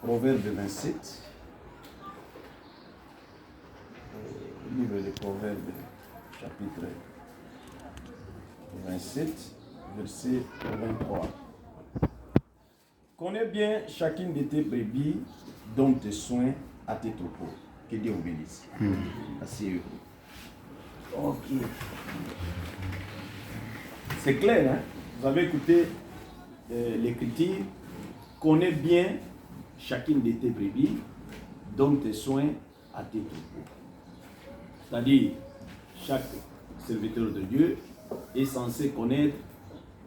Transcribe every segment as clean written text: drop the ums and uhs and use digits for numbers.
Proverbe 27, livre des Proverbes, chapitre 27, verset 23. Connais bien chacune de tes brebis, donne tes soins à tes troupeaux. Que Dieu vous bénisse. Asseyez-vous. Ok. C'est clair, hein? Vous avez écouté l'écriture. Connais bien chacune de tes brebis, donne tes soins à tes troupeaux. C'est-à-dire, chaque serviteur de Dieu est censé connaître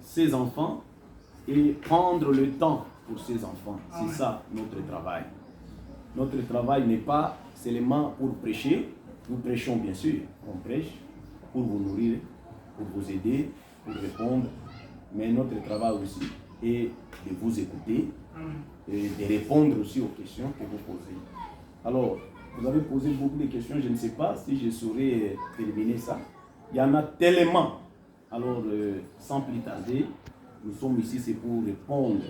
ses enfants et prendre le temps pour ses enfants. C'est ça notre travail. Notre travail n'est pas seulement pour prêcher. Nous prêchons bien sûr, on prêche pour vous nourrir, pour vous aider, pour répondre. Mais notre travail aussi est de vous écouter et de répondre aussi aux questions que vous posez. Alors, vous avez posé beaucoup de questions, je ne sais pas si je saurais terminer ça. Il y en a tellement. Alors, sans plus tarder, nous sommes ici, c'est pour répondre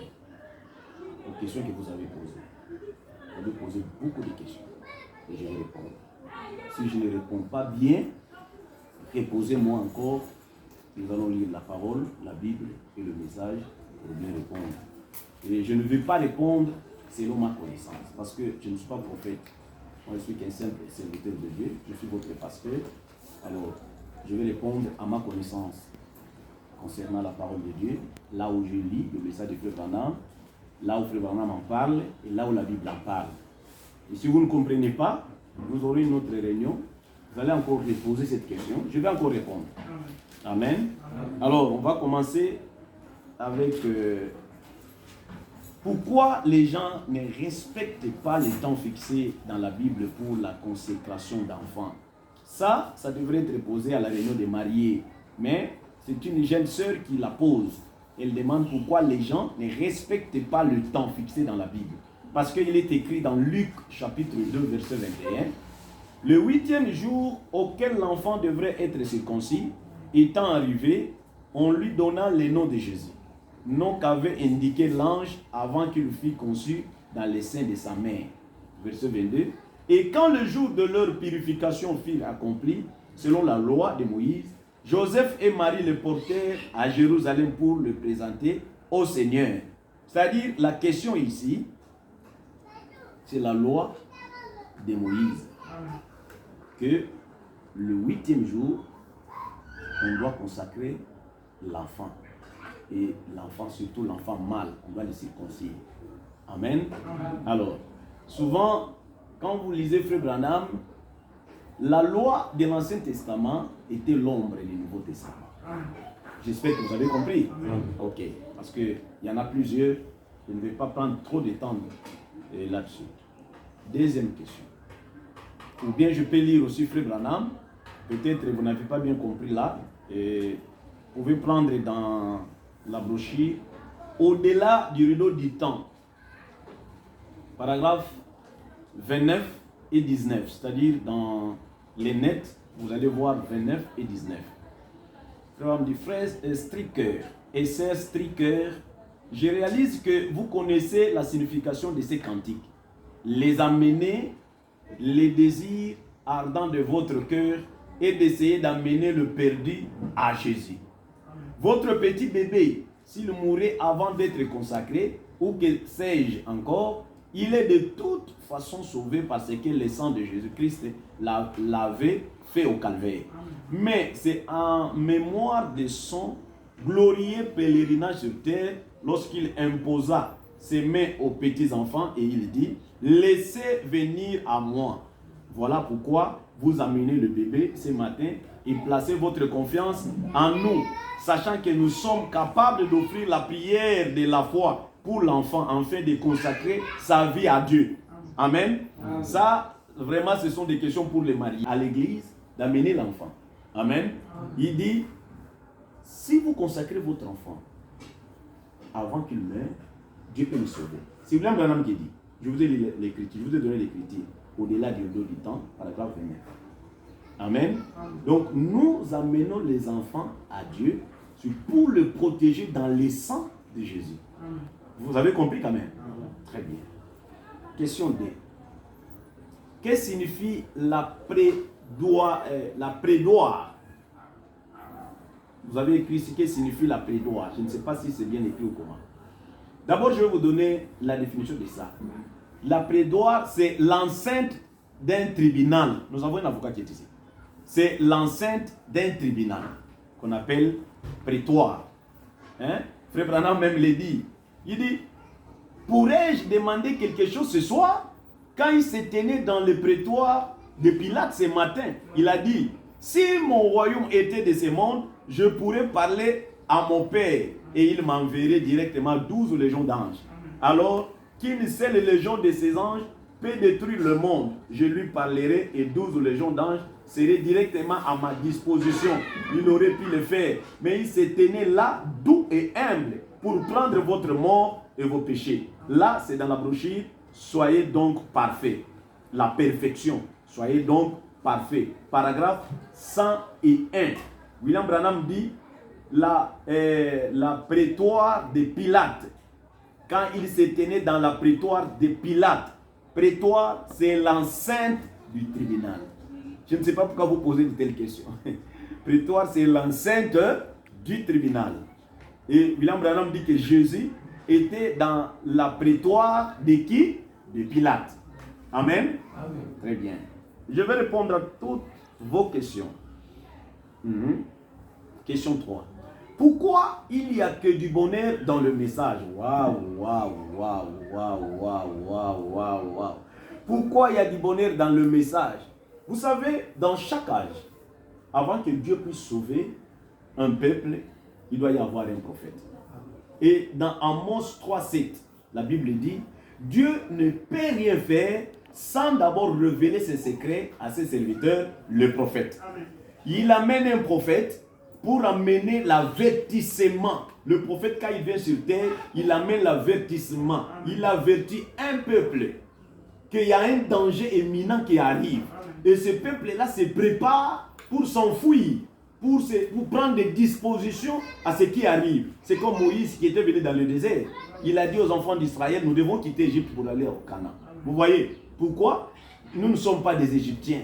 aux questions que vous avez posées. Vous avez posé beaucoup de questions et je vais répondre. Si je ne réponds pas bien, reposez-moi encore. Nous allons lire la parole, la Bible et le message pour bien répondre. Et je ne vais pas répondre selon ma connaissance, parce que je ne suis pas prophète. Moi, je suis qu'un simple serviteur de Dieu. Je suis votre pasteur. Alors, je vais répondre à ma connaissance concernant la parole de Dieu, là où je lis le message de Frère Branham, là où Frère Branham en parle et là où la Bible en parle. Et si vous ne comprenez pas, vous aurez une autre réunion. Vous allez encore me poser cette question. Je vais encore répondre. Amen. Alors, on va commencer avec pourquoi les gens ne respectent pas les temps fixés dans la Bible pour la consécration d'enfants. Ça devrait être posé à la réunion des mariés. Mais c'est une jeune sœur qui la pose. Elle demande pourquoi les gens ne respectent pas le temps fixé dans la Bible. Parce qu'il est écrit dans Luc chapitre 2 verset 21. Le 8e jour auquel l'enfant devrait être circoncis, étant arrivé, on lui donna le nom de Jésus, nom qu'avait indiqué l'ange avant qu'il fût conçu dans les seins de sa mère. Verset 22. Et quand le jour de leur purification fut accompli, selon la loi de Moïse, Joseph et Marie le portèrent à Jérusalem pour le présenter au Seigneur. C'est-à-dire, la question ici, c'est la loi de Moïse. Que le 8e jour, on doit consacrer l'enfant. Et l'enfant, surtout l'enfant mâle, on doit le circoncire. Amen. Alors, souvent, quand vous lisez Frère Branham, la loi de l'Ancien Testament était l'ombre du Nouveau Testament. J'espère que vous avez compris. Ok, parce qu'il y en a plusieurs, je ne vais pas prendre trop de temps là-dessus. Deuxième question. Ou bien je peux lire aussi Frère Branham. Peut-être vous n'avez pas bien compris là. Et vous pouvez prendre dans la brochure au-delà du rideau du temps. Paragraphe 29 et 19. C'est-à-dire dans les nets, vous allez voir 29 et 19. Frère dit, frère Stricker et sœur Stricker, je réalise que vous connaissez la signification de ces cantiques. Les amener les désirs ardents de votre cœur et d'essayer d'amener le perdu à Jésus. Votre petit bébé, s'il mourait avant d'être consacré, ou que sais-je encore, il est de toute façon sauvé parce que le sang de Jésus-Christ l'avait fait au calvaire. Mais c'est en mémoire de son glorieux pèlerinage sur terre lorsqu'il imposa ses mains aux petits enfants et il dit: laissez venir à moi. Voilà pourquoi vous amenez le bébé ce matin et placez votre confiance en nous, sachant que nous sommes capables d'offrir la prière de la foi pour l'enfant afin de consacrer sa vie à Dieu. Amen. Ça, vraiment, ce sont des questions pour les mariés. À l'église, d'amener l'enfant. Amen. Il dit, si vous consacrez votre enfant avant qu'il meure, Dieu peut le sauver. C'est William Branham qui dit. Je vous ai dit l'écriture, je vous ai donné l'écriture au-delà du dos du temps, paragraphe 29. Amen. Donc, nous amenons les enfants à Dieu pour le protéger dans le sang de Jésus. Vous avez compris quand même? Très bien. Question D. Qu'est-ce que signifie la prédoire? Vous avez écrit ce que signifie la prédoire. Je ne sais pas si c'est bien écrit ou comment. D'abord, je vais vous donner la définition de ça. La prédoire, c'est l'enceinte d'un tribunal. Nous avons un avocat qui est ici. C'est l'enceinte d'un tribunal qu'on appelle prétoire. Hein? Frère Branham même le dit. Il dit, pourrais-je demander quelque chose ce soir? Quand il s'est tenu dans le prétoire de Pilate ce matin, il a dit, si mon royaume était de ce monde, je pourrais parler à mon Père et il m'enverrait directement 12 légions d'anges. Alors, qu'une seule légion de ces anges peut détruire le monde, je lui parlerai et 12 légions d'anges seraient directement à ma disposition. Il aurait pu le faire, mais il s'est tenu là, doux et humble, pour prendre votre mort et vos péchés. Là, c'est dans la brochure, soyez donc parfaits. La perfection, soyez donc parfaits. Paragraphe 101. William Branham dit, la prétoire de Pilate, quand il s'est tenu dans la prétoire de Pilate, prétoire, c'est l'enceinte du tribunal. Je ne sais pas pourquoi vous posez de telles questions. Prétoire, c'est l'enceinte du tribunal. Et William Branham dit que Jésus était dans la prétoire de qui? De Pilate. Amen? Amen. Très bien. Je vais répondre à toutes vos questions. Question 3. Pourquoi il n'y a que du bonheur dans le message? Waouh, waouh, waouh, waouh, waouh, waouh, waouh, waouh. Pourquoi il y a du bonheur dans le message? Vous savez, dans chaque âge, avant que Dieu puisse sauver un peuple, il doit y avoir un prophète. Et dans Amos 3:7, la Bible dit, Dieu ne peut rien faire sans d'abord révéler ses secrets à ses serviteurs, le prophète. Il amène un prophète pour amener l'avertissement. Le prophète, quand il vient sur terre, il amène l'avertissement. Il avertit un peuple qu'il y a un danger imminent qui arrive. Et ce peuple-là se prépare pour s'enfuir, pour prendre des dispositions à ce qui arrive. C'est comme Moïse qui était venu dans le désert. Il a dit aux enfants d'Israël, nous devons quitter l'Égypte pour aller au Canaan. Vous voyez, pourquoi? Nous ne sommes pas des Égyptiens.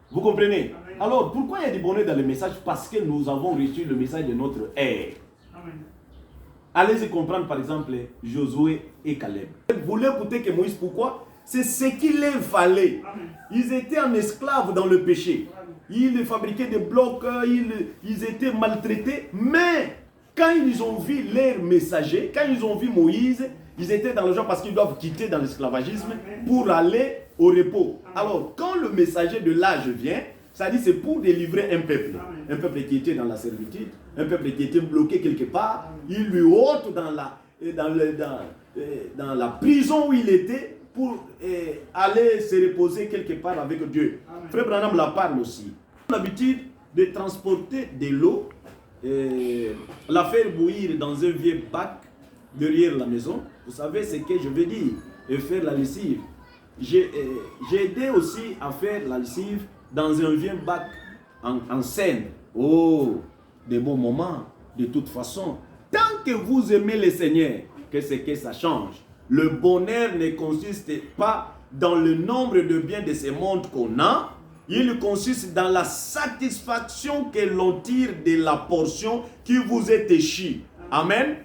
Vous comprenez? Alors, pourquoi il y a du bonheur dans le message? Parce que nous avons reçu le message de notre ère. Allez-y comprendre, par exemple, Josué et Caleb. Vous voulez écouter que Moïse, pourquoi? C'est ce qu'il leur fallait. Ils étaient en esclaves dans le péché. Ils fabriquaient des blocs, ils étaient maltraités. Mais quand ils ont vu leurs messagers, quand ils ont vu Moïse, ils étaient dans le genre parce qu'ils doivent quitter dans l'esclavagisme pour aller au repos. Alors, quand le messager de l'âge vient, ça dit c'est pour délivrer un peuple. Un peuple qui était dans la servitude, un peuple qui était bloqué quelque part. Il lui ôte dans la prison où il était pour aller se reposer quelque part avec Dieu. Frère Branham la parle aussi. On a l'habitude de transporter de l'eau, la faire bouillir dans un vieux bac derrière la maison. Vous savez ce que je veux dire, et faire la lessive. J'ai aidé aussi à faire la lessive dans un vieux bac en scène. Oh, des bons moments, de toute façon. Tant que vous aimez le Seigneur, qu'est-ce que ça change? Le bonheur ne consiste pas dans le nombre de biens de ce monde qu'on a. Il consiste dans la satisfaction que l'on tire de la portion qui vous est échue. Amen.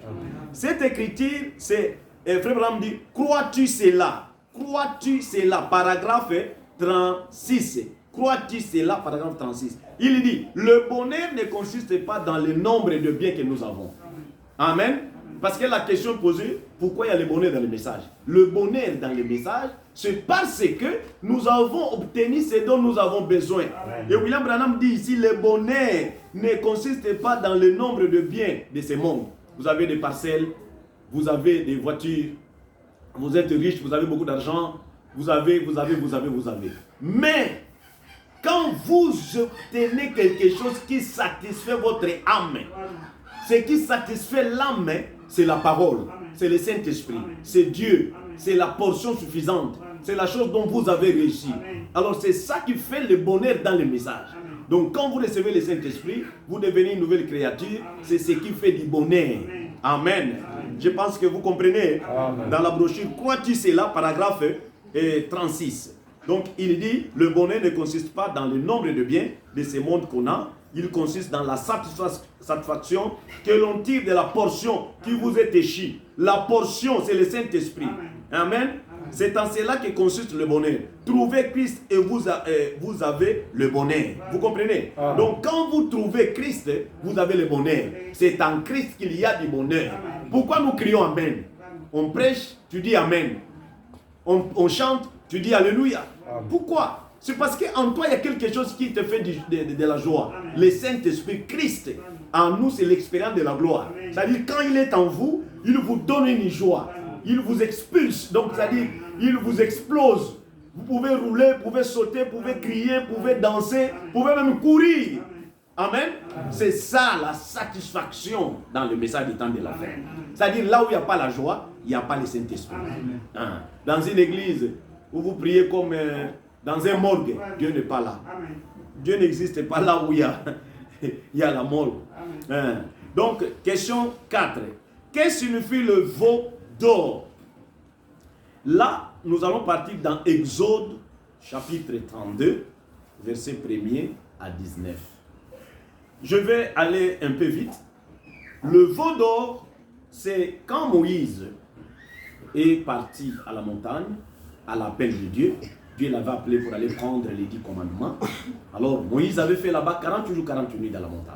Cette écriture, c'est, Frère Branham dit, crois-tu cela? Crois-tu cela? Paragraphe 36. Crois-tu cela? Paragraphe 36. Il dit, le bonheur ne consiste pas dans le nombre de biens que nous avons. Amen. Parce que la question posée, pourquoi il y a le bonheur dans le message? Le bonheur dans le message, c'est parce que nous avons obtenu ce dont nous avons besoin. Amen. Et William Branham dit ici, le bonheur ne consiste pas dans le nombre de biens de ce monde. Vous avez des parcelles, vous avez des voitures, vous êtes riche, vous avez beaucoup d'argent, vous avez. Mais, quand vous obtenez quelque chose qui satisfait votre âme, ce qui satisfait l'âme, c'est la parole, c'est le Saint-Esprit, c'est Dieu, c'est la portion suffisante, c'est la chose dont vous avez réussi. Alors c'est ça qui fait le bonheur dans le message. Donc quand vous recevez le Saint-Esprit, vous devenez une nouvelle créature, c'est ce qui fait du bonheur. Amen. Je pense que vous comprenez. Amen. Dans la brochure, crois-tu cela, paragraphe 36. Donc il dit, le bonheur ne consiste pas dans le nombre de biens de ce monde qu'on a, il consiste dans la satisfaction que l'on tire de la portion qui vous est échue. La portion, c'est le Saint-Esprit. Amen. C'est en cela que consiste le bonheur. Trouvez Christ et vous avez le bonheur. Vous comprenez? Amen. Donc quand vous trouvez Christ, vous avez le bonheur. C'est en Christ qu'il y a du bonheur. Pourquoi nous crions Amen? On prêche, tu dis Amen. On chante, tu dis Alléluia. Amen. Pourquoi? C'est parce qu'en toi, il y a quelque chose qui te fait de la joie. Le Saint-Esprit, Christ, en nous, c'est l'expérience de la gloire. C'est-à-dire, quand il est en vous, il vous donne une joie. Il vous expulse. Donc, c'est-à-dire, il vous explose. Vous pouvez rouler, vous pouvez sauter, vous pouvez crier, vous pouvez danser, vous pouvez même courir. Amen. C'est ça la satisfaction dans le message du temps de la fin. C'est-à-dire, là où il n'y a pas la joie, il n'y a pas le Saint-Esprit. Hein. Dans une église où vous priez comme dans un morgue, Dieu n'est pas là. Dieu n'existe pas là où il y a la morgue. Hein. Donc, question 4. Que signifie le veau d'or? Là, nous allons partir dans Exode, chapitre 32, verset 1er à 19. Je vais aller un peu vite. Le veau d'or, c'est quand Moïse est parti à la montagne, à l'appel de Dieu. Dieu l'avait appelé pour aller prendre les 10 commandements. Alors Moïse avait fait là-bas 40 jours, 40 nuits dans la montagne.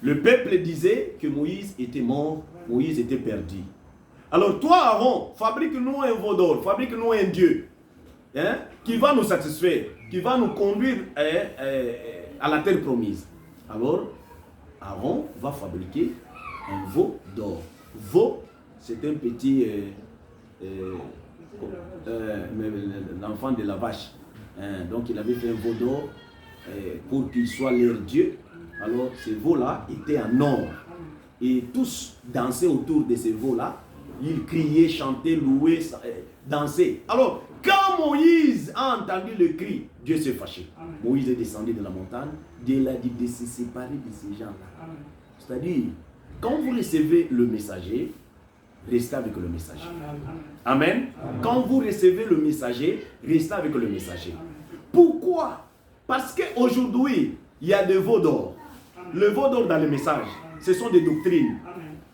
Le peuple disait que Moïse était mort, Moïse était perdu. Alors toi, Aaron, fabrique-nous un veau d'or, fabrique-nous un Dieu, hein, qui va nous satisfaire, qui va nous conduire à la terre promise. Alors, Aaron va fabriquer un veau d'or. Veau, c'est un petit... l'enfant de la vache. Hein, donc il avait fait un veau d'or pour qu'il soit leur Dieu. Alors ces veaux-là étaient en or. Et tous dansaient autour de ces veaux-là. Ils criaient, chantaient, louaient, dansaient. Alors, quand Moïse a entendu le cri, Dieu s'est fâché. Moïse est descendu de la montagne. Dieu l'a dit de se séparer de ces gens-là. C'est-à-dire, quand vous recevez le messager, restez avec le messager. Amen. Quand vous recevez le messager, restez avec le messager. Pourquoi? Parce qu'aujourd'hui, il y a des veaux d'or. Le veau d'or dans le message, ce sont des doctrines.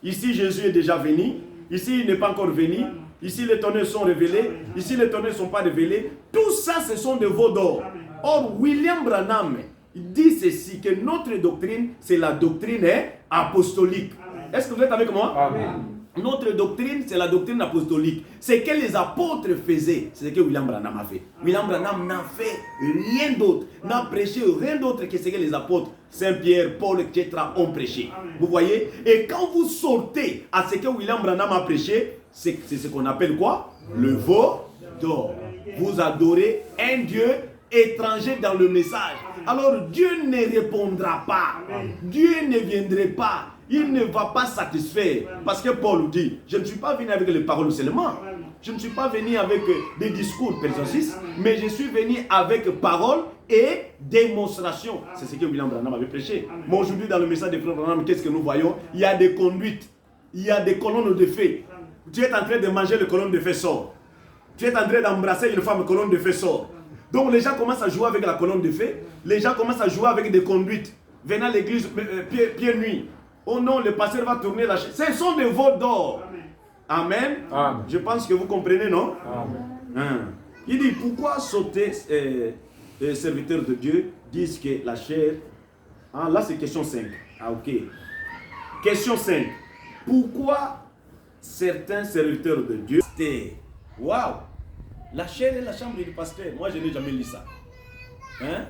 Ici, Jésus est déjà venu. Ici, il n'est pas encore venu. Ici, les tonnerres sont révélés. Ici, les tonnerres ne sont pas révélés. Tout ça, ce sont des veaux d'or. Or, William Branham dit ceci, que notre doctrine, c'est la doctrine apostolique. Est-ce que vous êtes avec moi? Amen. Notre doctrine, c'est la doctrine apostolique. C'est que les apôtres faisaient. C'est ce que William Branham a fait. William Branham n'a fait rien d'autre. N'a prêché rien d'autre que ce que les apôtres, Saint-Pierre, Paul, etc. ont prêché. Vous voyez? Et quand vous sortez à ce que William Branham a prêché, c'est ce qu'on appelle quoi? Le veau d'or. Vous adorez un Dieu étranger dans le message. Alors Dieu ne répondra pas. Dieu ne viendrait pas. Il ne va pas satisfaire. Parce que Paul dit, je ne suis pas venu avec les paroles seulement. Je ne suis pas venu avec des discours persuasifs, mais je suis venu avec paroles et démonstration. C'est ce que William Branham avait prêché. Mais aujourd'hui, dans le message de Frère Branham, qu'est-ce que nous voyons? Il y a des conduites. Il y a des colonnes de feu. Tu es en train de manger, les colonnes de feu sortent. Tu es en train d'embrasser une femme, colonne de feu sort. Donc les gens commencent à jouer avec la colonne de feu. Les gens commencent à jouer avec des conduites. Venant à l'église pieds nus. Oh non, le pasteur va tourner la chaise. Ce sont des veaux d'or. Amen. Amen. Je pense que vous comprenez, non? Amen. Il dit, pourquoi sauter serviteurs de Dieu disent que la chair... Ah, là c'est question 5. Ah, ok. Question 5. Pourquoi certains serviteurs de Dieu... Waouh! La chair est la chambre du pasteur. Moi, je n'ai jamais lu ça. Hein?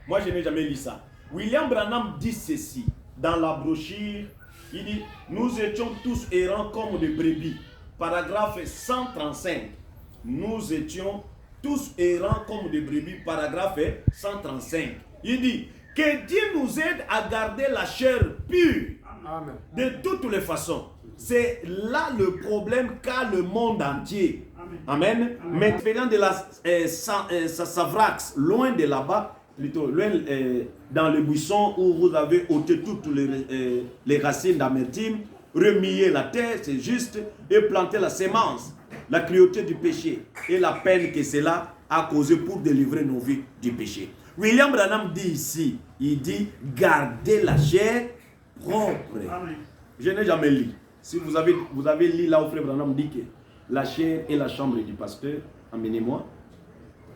Moi, je n'ai jamais lu ça. William Branham dit ceci dans la brochure. Il dit, nous étions tous errants comme des brebis. Paragraphe 135. Nous étions tous errants comme des brebis. Paragraphe 135. Il dit, que Dieu nous aide à garder la chair pure. Amen. De toutes les façons. C'est là le problème qu'a le monde entier. Amen. Mais venant de la Savrax, loin de là-bas, plutôt loin dans le buisson où vous avez ôté toutes les racines d'amertume, remuer la terre, c'est juste, et planter la sémence, la cruauté du péché et la peine que cela a causé pour délivrer nos vies du péché. William Branham dit ici, il dit, gardez la chair propre. Amen. Je n'ai jamais lu. Si vous avez lu là où Frère Branham dit que la chair est la chambre du pasteur, amenez-moi.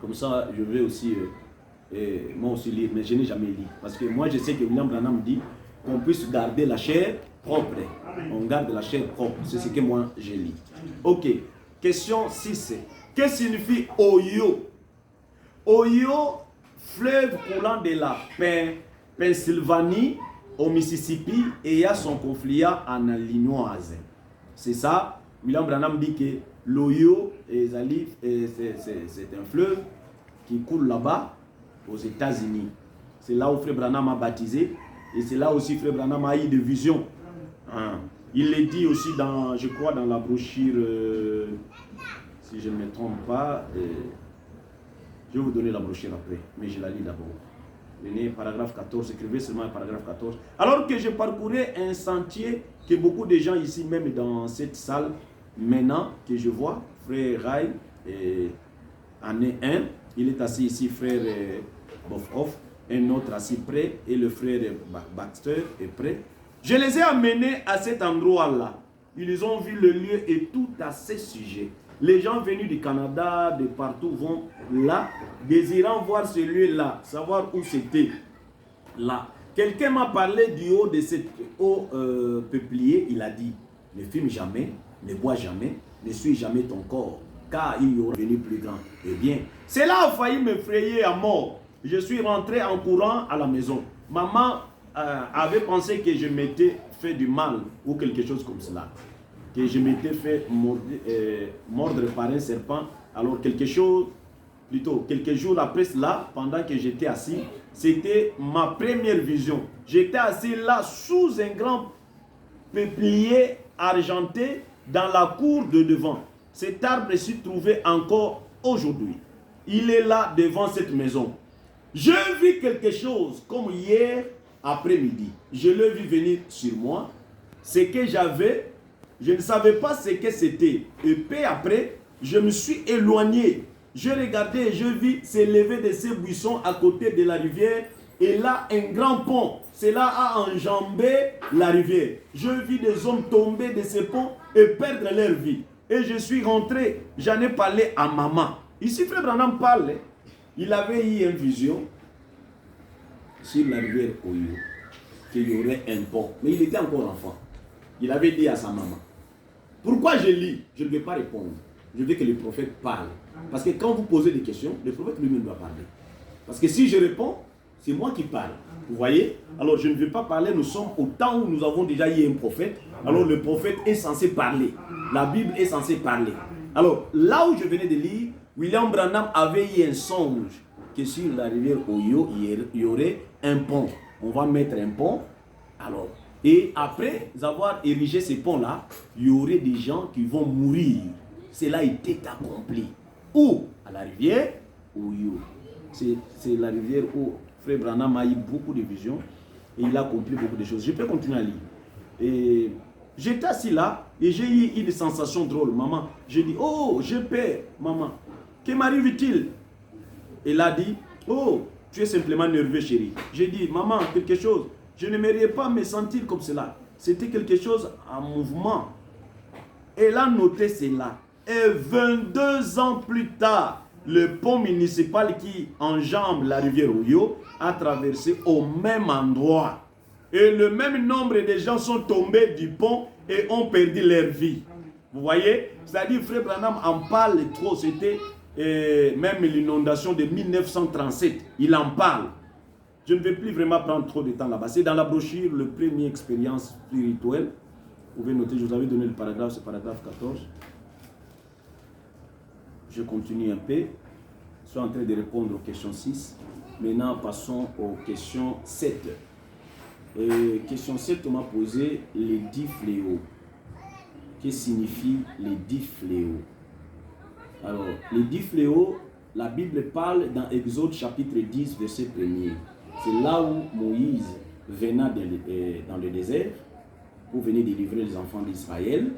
Comme ça, je vais aussi, moi aussi lire, mais je n'ai jamais lu. Parce que moi, je sais que William Branham dit qu'on puisse garder la chair propre. Amen. On garde la chair propre. C'est ce que moi, j'ai lu. Ok. Question 6. Que signifie Ohio? Ohio, fleuve coulant de la Pennsylvanie au Mississippi et il y a son conflit en Illinois. C'est ça. William Branham dit que l'Ohio, c'est un fleuve qui coule là-bas aux États-Unis. C'est là où Frère Branham a baptisé et c'est là aussi Frère Branham a eu des visions. Hein. Il le dit aussi dans, je crois, dans la brochure, si je ne me trompe pas, je vais vous donner la brochure après, mais je la lis d'abord. Paragraphe 14, écrivez seulement paragraphe 14. Alors que je parcourais un sentier que beaucoup de gens ici, même dans cette salle, maintenant que je vois, frère Rai, en est un, il est assis ici, frère Bofoff, un autre assis près, et le frère Baxter est près. Je les ai amenés à cet endroit-là. Ils ont vu le lieu et tout à ce sujet. Les gens venus du Canada, de partout, vont là, désirant voir ce lieu-là, savoir où c'était là. Quelqu'un m'a parlé du haut de cet haut peuplier. Il a dit, ne fume jamais, ne bois jamais, ne suis jamais ton corps, car il y aura venu plus grand. Eh bien, cela a failli m'effrayer à mort. Je suis rentré en courant à la maison. Maman avait pensé que je m'étais fait du mal ou quelque chose comme cela. Que je m'étais fait mordre par un serpent. Alors quelques jours après cela, pendant que j'étais assis, c'était ma première vision. J'étais assis là sous un grand peuplier argenté dans la cour de devant. Cet arbre s'y trouvait encore aujourd'hui. Il est là devant cette maison. Je vis quelque chose comme hier après-midi. Je l'ai vu venir sur moi. Ce que j'avais, je ne savais pas ce que c'était. Et peu après, je me suis éloigné. Je regardais et je vis s'élever de ces buissons à côté de la rivière. Et là, un grand pont. Cela a enjambé la rivière. Je vis des hommes tomber de ces ponts et perdre leur vie. Et je suis rentré. J'en ai parlé à maman. Ici, Frère Branham parle. Il avait eu une vision sur la rivière Ohio qu'il y aurait un pont. Mais il était encore enfant. Il avait dit à sa maman. Pourquoi je lis? Je ne vais pas répondre. Je veux que le prophète parle. Parce que quand vous posez des questions, le prophète lui-même doit parler. Parce que si je réponds, c'est moi qui parle. Vous voyez? Alors je ne vais pas parler. Nous sommes au temps où nous avons déjà eu un prophète. Alors le prophète est censé parler. La Bible est censée parler. Alors là où je venais de lire, William Branham avait eu un songe que sur la rivière Ohio, il y aurait un pont. On va mettre un pont. Alors, et après avoir érigé ce pont-là, il y aurait des gens qui vont mourir. Cela était accompli. Où? À la rivière Ohio. C'est la rivière où Frère Branham a eu beaucoup de visions et il a accompli beaucoup de choses. Je peux continuer à lire. Et j'étais assis là et j'ai eu une sensation drôle. Maman, j'ai dit, oh, j'ai peur, maman. Que m'arrive-t-il? Elle a dit, oh, tu es simplement nerveux, chérie. J'ai dit, maman, quelque chose. Je n'aimerais pas me sentir comme cela. C'était quelque chose en mouvement. Elle a noté cela. Et 22 ans plus tard, le pont municipal qui enjambe la rivière Ohio a traversé au même endroit. Et le même nombre de gens sont tombés du pont et ont perdu leur vie. Vous voyez? C'est-à-dire, Frère Branham en parle trop. C'était même l'inondation de 1937. Il en parle. Je ne vais plus vraiment prendre trop de temps là-bas. C'est dans la brochure, le premier expérience spirituelle. Vous pouvez noter, je vous avais donné le paragraphe, c'est paragraphe 14. Je continue un peu. Je suis en train de répondre aux questions 6. Maintenant, passons aux questions 7. Question 7, on m'a posé les 10 fléaux. Qu'est-ce que signifient les 10 fléaux? Alors, les 10 fléaux, la Bible parle dans Exode chapitre 10, verset 1er. C'est là où Moïse venait dans le désert pour venir délivrer les enfants d'Israël,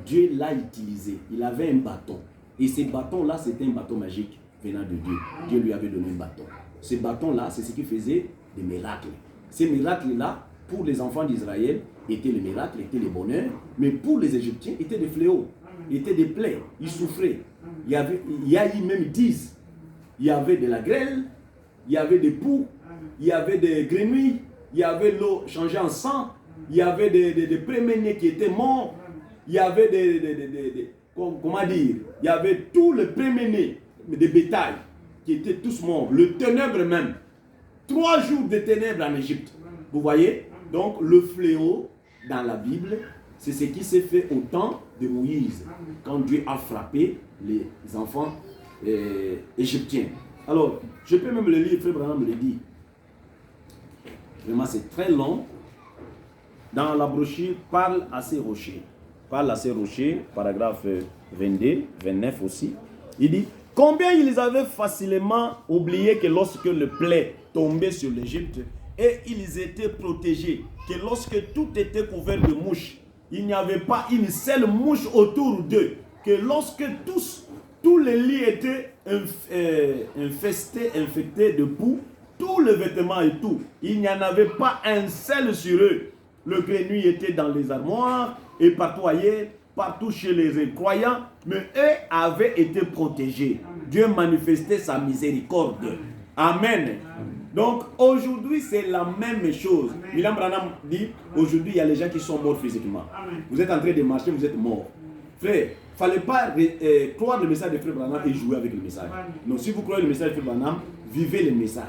Dieu l'a utilisé. Il avait un bâton. Et ce bâton-là, c'était un bâton magique venant de Dieu. Dieu lui avait donné un bâton. Ce bâton-là, c'est ce qui faisait des miracles. Ces miracles-là, pour les enfants d'Israël, étaient les miracles, étaient les bonheurs. Mais pour les Égyptiens, étaient des fléaux, étaient des plaies. Ils souffraient. Il y a eu même 10. Il y avait de la grêle, il y avait des poux, il y avait des grenouilles, il y avait l'eau changée en sang, il y avait des premiers-nés qui étaient morts, il y avait comment dire, il y avait tous les premiers-nés des bétails qui étaient tous morts, le ténèbre même. 3 jours de ténèbres en Égypte. Vous voyez? Donc le fléau dans la Bible, c'est ce qui s'est fait au temps de Moïse, quand Dieu a frappé les enfants égyptiens. Alors, je peux même le lire, Frère Branham me le dit. Vraiment, c'est très long. Dans la brochure, parle à ces rochers. Parle à ces rochers, paragraphe 22, 29 aussi. Il dit, combien ils avaient facilement oublié que lorsque le plaie tombait sur l'Égypte, et ils étaient protégés, que lorsque tout était couvert de mouches, il n'y avait pas une seule mouche autour d'eux, que lorsque tous les lits étaient infectés de poux, tous les vêtements et tout, il n'y en avait pas un seul sur eux. Le grenouille était dans les armoires et partout ailleurs, partout chez les croyants, mais eux avaient été protégés. Dieu manifestait sa miséricorde. Amen. Donc aujourd'hui c'est la même chose. William Branham dit, aujourd'hui il y a les gens qui sont morts physiquement. Vous êtes en train de marcher, vous êtes morts. Frère, il ne fallait pas croire le message de Frère Branham et jouer avec le message. Non, si vous croyez le message de Frère Branham, vivez le message.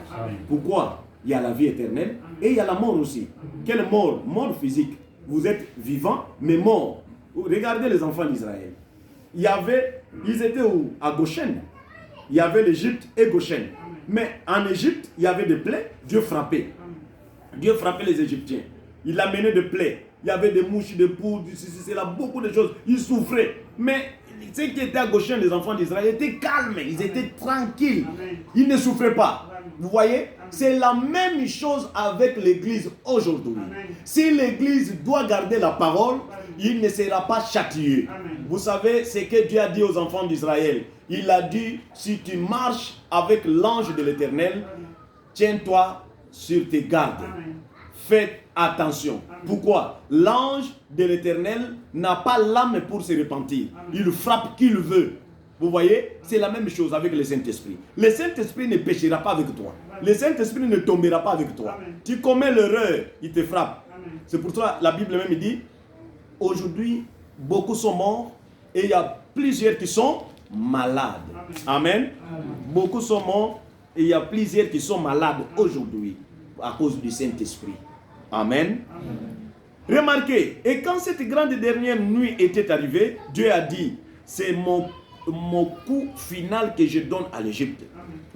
Pourquoi? Il y a la vie éternelle et il y a la mort aussi. Quelle mort? Mort physique. Vous êtes vivant mais mort. Regardez les enfants d'Israël. Ils étaient où? À Goshen. Il y avait l'Égypte et Goshen. Mais en Égypte, il y avait des plaies, Dieu frappait. Dieu frappait les Égyptiens. Il amenait des plaies. Il y avait des mouches, des poux, c'est là, beaucoup de choses. Ils souffraient. Mais ceux qui étaient à Goshen, les enfants d'Israël, étaient calmes, ils étaient tranquilles. Ils ne souffraient pas. Vous voyez? C'est la même chose avec l'Église aujourd'hui. Si l'Église doit garder la parole, il ne sera pas châtié. Vous savez ce que Dieu a dit aux enfants d'Israël. Il a dit, si tu marches avec l'ange de l'Éternel, tiens-toi sur tes gardes. Faites attention. Pourquoi? L'ange de l'Éternel n'a pas l'âme pour se repentir. Il frappe qui il veut. Vous voyez? C'est la même chose avec le Saint-Esprit. Le Saint-Esprit ne péchera pas avec toi. Le Saint-Esprit ne tombera pas avec toi. Tu commets l'erreur, il te frappe. C'est pour ça la Bible même dit, aujourd'hui, beaucoup sont morts et il y a plusieurs qui sont malades. Amen. Beaucoup sont morts et il y a plusieurs qui sont malades aujourd'hui à cause du Saint-Esprit. Amen. Remarquez, et quand cette grande dernière nuit était arrivée, Dieu a dit, c'est mon coup final que je donne à l'Égypte.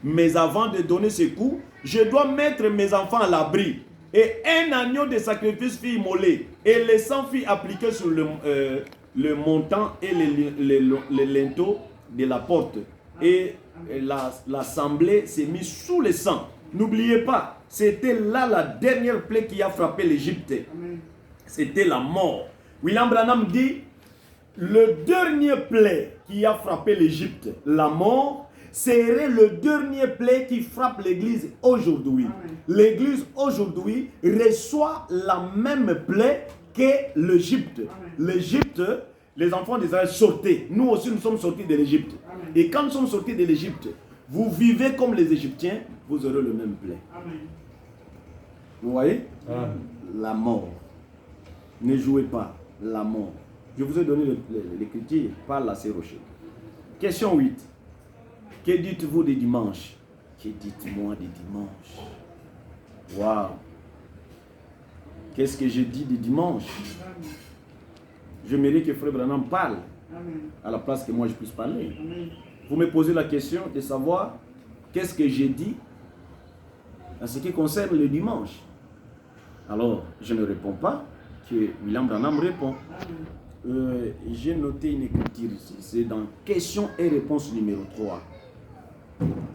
Mais avant de donner ce coup, je dois mettre mes enfants à l'abri. Et un agneau de sacrifice fut immolé. Et le sang fut appliqué sur le montant et les linteaux de la porte. Et l'assemblée s'est mise sous le sang. N'oubliez pas, c'était là la dernière plaie qui a frappé l'Égypte. C'était la mort. William Branham dit, le dernier plaie qui a frappé l'Égypte, la mort, serait le dernier plaie qui frappe l'Église aujourd'hui. L'Église aujourd'hui reçoit la même plaie que l'Égypte. L'Égypte, les enfants d'Israël sortaient. Nous aussi, nous sommes sortis de l'Égypte. Et quand nous sommes sortis de l'Égypte, vous vivez comme les Égyptiens, vous aurez le même plaie. Vous voyez? La mort. Ne jouez pas. La mort. Je vous ai donné l'écriture par la rochers. Question 8. Que dites-vous des dimanches? Que dites-moi des dimanches? Waouh! Qu'est-ce que je dis des dimanches? J'aimerais que Frère Branham parle à la place que moi je puisse parler. Vous me posez la question de savoir qu'est-ce que j'ai dit en ce qui concerne le dimanche. Alors, je ne réponds pas, que William Branham répond. J'ai noté une écriture ici, c'est dans question et réponse numéro 3.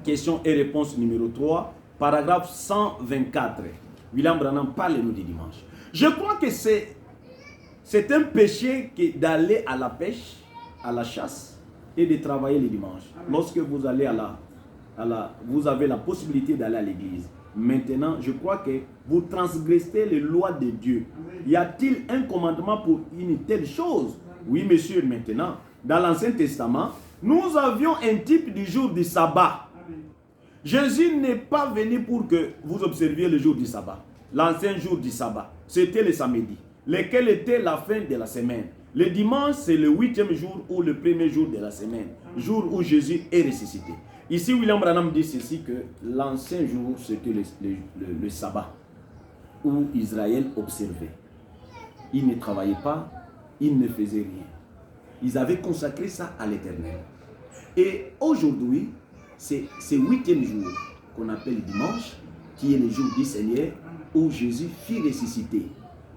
Question et réponse numéro 3, paragraphe 124. William Branham parle nous du dimanche. Je crois que c'est C'est un péché d'aller à la pêche, à la chasse et de travailler les dimanches. Lorsque vous allez vous avez la possibilité d'aller à l'église. Maintenant, je crois que vous transgressez les lois de Dieu. Y a-t-il un commandement pour une telle chose? Oui, monsieur, maintenant, dans l'Ancien Testament, nous avions un type du jour du sabbat. Jésus n'est pas venu pour que vous observiez le jour du sabbat. L'ancien jour du sabbat, c'était le samedi, lequel était la fin de la semaine. Le dimanche, c'est le 8e jour ou le premier jour de la semaine, jour où Jésus est ressuscité. Ici, William Branham dit ceci, que l'ancien jour, c'était le sabbat, où Israël observait. Ils ne travaillaient pas, ils ne faisaient rien. Ils avaient consacré ça à l'Éternel. Et aujourd'hui, c'est ce 8e jour qu'on appelle dimanche, qui est le jour du Seigneur, où Jésus fut ressuscité.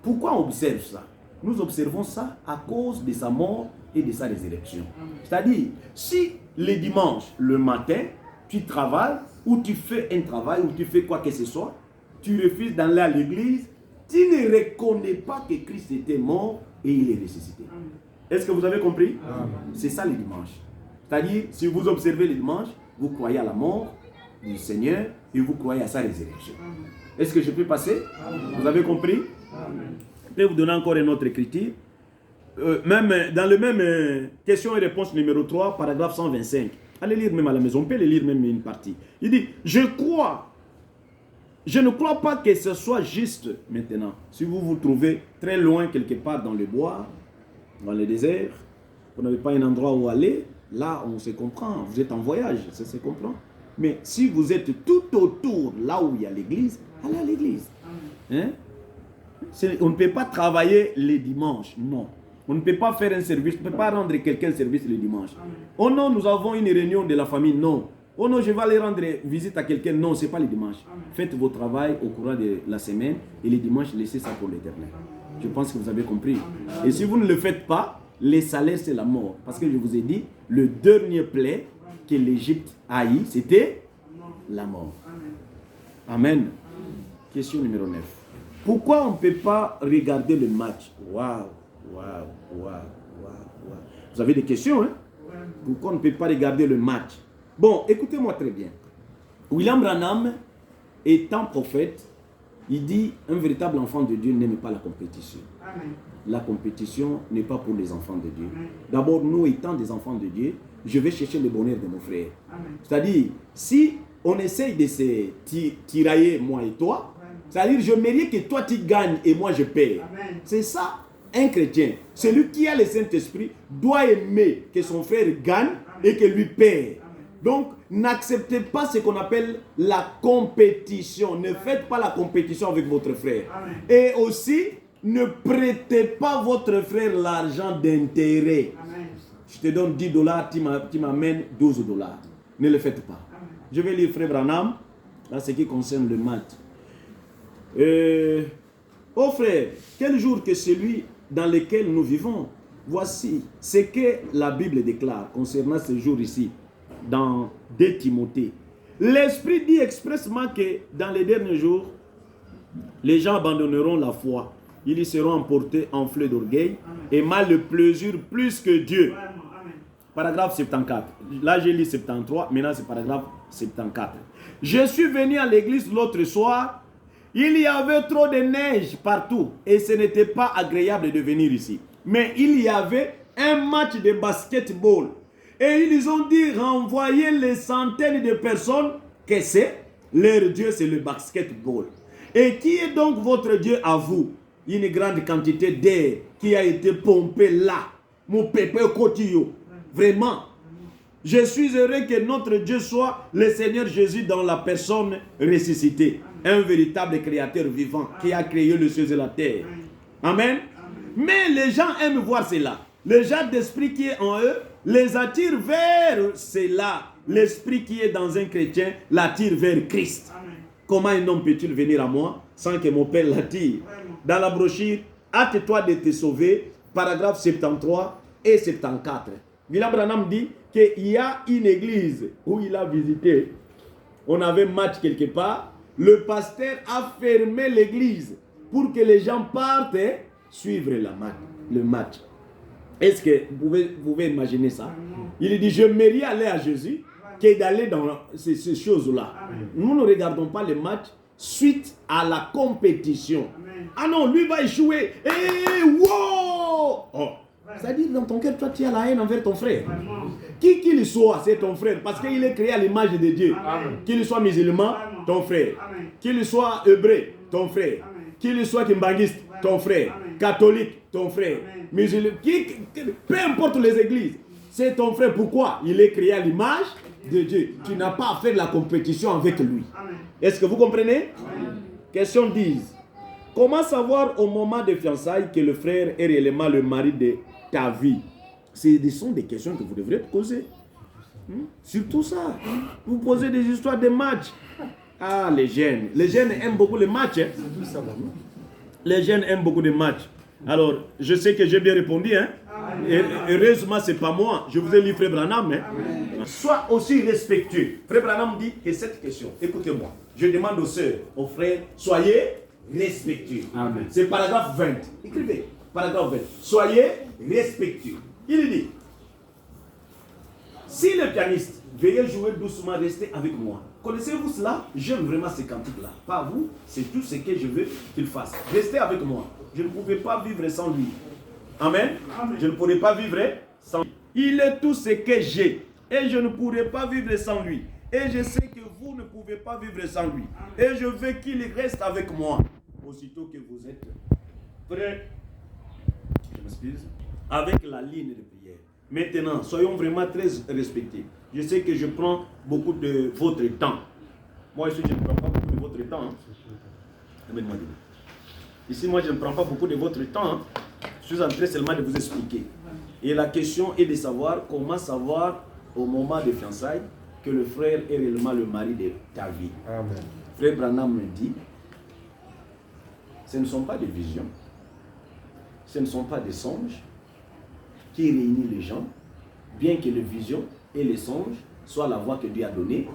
Pourquoi on observe ça? Nous observons ça à cause de sa mort et de sa résurrection. C'est-à-dire, si le dimanche, le matin, tu travailles, ou tu fais un travail, ou tu fais quoi que ce soit, tu refuses d'aller à l'église, tu ne reconnais pas que Christ était mort et il est ressuscité. Est-ce que vous avez compris? C'est ça le dimanche. C'est-à-dire, si vous observez le dimanche, vous croyez à la mort du Seigneur et vous croyez à sa résurrection. Est-ce que je peux passer? Vous avez compris? Je vais vous donner encore une autre écriture. Même dans le même question et réponse numéro 3, paragraphe 125. Allez lire même à la maison, on peut les lire même une partie. Il dit, je ne crois pas que ce soit juste maintenant. Si vous vous trouvez très loin quelque part dans le bois, dans le désert, vous n'avez pas un endroit où aller, là on se comprend, vous êtes en voyage, ça se comprend. Mais si vous êtes tout autour, là où il y a l'église, allez à l'église. Hein? On ne peut pas travailler les dimanches, non. On ne peut pas faire un service, on ne peut pas rendre quelqu'un service le dimanche. Oh non, nous avons une réunion de la famille, non. Oh non, je vais aller rendre visite à quelqu'un, non, ce n'est pas le dimanche. Faites vos travail au courant de la semaine et les dimanches, laissez ça pour l'Éternel. Je pense que vous avez compris. Et si vous ne le faites pas, les salaires, c'est la mort. Parce que je vous ai dit, le dernier plaie que l'Égypte haït, c'était la mort. Amen. Question numéro 9. Pourquoi on ne peut pas regarder le match? Waouh. Vous avez des questions, hein? Pourquoi on ne peut pas regarder le match? Bon, écoutez-moi très bien. William Branham, étant prophète, il dit, un véritable enfant de Dieu n'aime pas la compétition. Amen. La compétition n'est pas pour les enfants de Dieu. D'abord, nous étant des enfants de Dieu, je vais chercher le bonheur de mon frère. C'est-à-dire, si on essaye de se tirailler, moi et toi, c'est-à-dire, je mérite que toi tu gagnes et moi je paye. C'est ça, un chrétien. Celui qui a le Saint-Esprit doit aimer que son frère gagne et que lui paye. Donc, n'acceptez pas ce qu'on appelle la compétition. Ne faites pas la compétition avec votre frère. Et aussi, ne prêtez pas votre frère l'argent d'intérêt. Je te donne $10, tu m'amènes $12. Ne le faites pas. Je vais lire frère Branham, dans ce qui concerne le match. Oh frère, quel jour que celui dans lequel nous vivons? Voici ce que la Bible déclare concernant ce jour ici, dans 2 Timothée. L'Esprit dit expressement que dans les derniers jours, les gens abandonneront la foi. Ils y seront emportés en fleuve d'orgueil et mal de plaisir plus que Dieu. Paragraphe 74. Là, j'ai lu 73, maintenant c'est paragraphe 74. Je suis venu à l'église l'autre soir. Il y avait trop de neige partout et ce n'était pas agréable de venir ici. Mais il y avait un match de basketball. Et ils ont dit renvoyer les centaines de personnes que c'est. Leur Dieu, c'est le basketball. Et qui est donc votre Dieu à vous? Une grande quantité d'air qui a été pompée là. Mon pépé cotillo. Vraiment. Je suis heureux que notre Dieu soit le Seigneur Jésus dans la personne ressuscitée. Un véritable créateur vivant qui a créé le ciel et la terre. Amen. Mais les gens aiment voir cela. Le genre d'esprit qui est en eux les attire vers cela. L'esprit qui est dans un chrétien l'attire vers Christ. Comment un homme peut-il venir à moi sans que mon Père l'attire? Dans la brochure, hâte-toi de te sauver, paragraphe 73 et 74. William Branham dit qu'il y a une église où il a visité. On avait match quelque part. Le pasteur a fermé l'église pour que les gens partent et suivre la match. le match. Est-ce que vous pouvez imaginer ça? Il dit, je mérite aller à Jésus que d'aller dans ces choses-là. Nous ne regardons pas les matchs suite à la compétition. Ah non, lui va échouer. Wow! Oh. C'est-à-dire, dans ton cœur, toi, tu as la haine envers ton frère. Qui qu'il soit, c'est ton frère. Parce qu'il est créé à l'image de Dieu. Qu'il soit musulman, ton frère. Qu'il soit hébreu, ton frère. Qu'il soit kimbangiste, ton frère. Catholique, ton frère. Musulman, peu importe les églises, c'est ton frère. Pourquoi? Il est créé à l'image de Dieu. Tu n'as pas à faire la compétition avec lui. Est-ce que vous comprenez? Question 10. Comment savoir au moment de fiançailles que le frère est réellement le mari de ta vie? Ce sont des questions que vous devrez poser. Surtout ça. Vous posez des histoires de matchs. Ah, les jeunes. Les jeunes aiment beaucoup les matchs. Les jeunes aiment beaucoup les matchs. Alors, je sais que j'ai bien répondu. Et heureusement, ce n'est pas moi. Je vous ai lu Frère Branham. Sois aussi respectueux. Frère Branham dit que cette question, écoutez-moi, je demande aux sœurs, aux frères, soyez respectueux. C'est paragraphe 20. Écrivez, paragraphe 20. Soyez respectueux. Il dit, si le pianiste veuillez jouer doucement, restez avec moi. Connaissez-vous cela? J'aime vraiment ces cantiques-là. Pas vous, c'est tout ce que je veux qu'il fasse. Restez avec moi. Je ne pouvais pas vivre sans lui. Amen. Je ne pourrais pas vivre sans lui. Il est tout ce que j'ai. Et je ne pourrais pas vivre sans lui. Et je sais que vous ne pouvez pas vivre sans lui. Et je veux qu'il reste avec moi. Aussitôt que vous êtes prêts, je m'excuse, avec la ligne de prière. Maintenant, soyons vraiment très respectés. Je sais que je prends beaucoup de votre temps. Moi ici, je ne prends pas beaucoup de votre temps. Ici, moi, je ne prends pas beaucoup de votre temps. Je suis en train seulement de vous expliquer. Et la question est de savoir comment savoir au moment des fiançailles que le frère est réellement le mari de ta vie. Amen. Frère Branham me dit, ce ne sont pas des visions, ce ne sont pas des songes qui réunissent les gens, bien que les visions et les songes soient la voie que Dieu a donnée,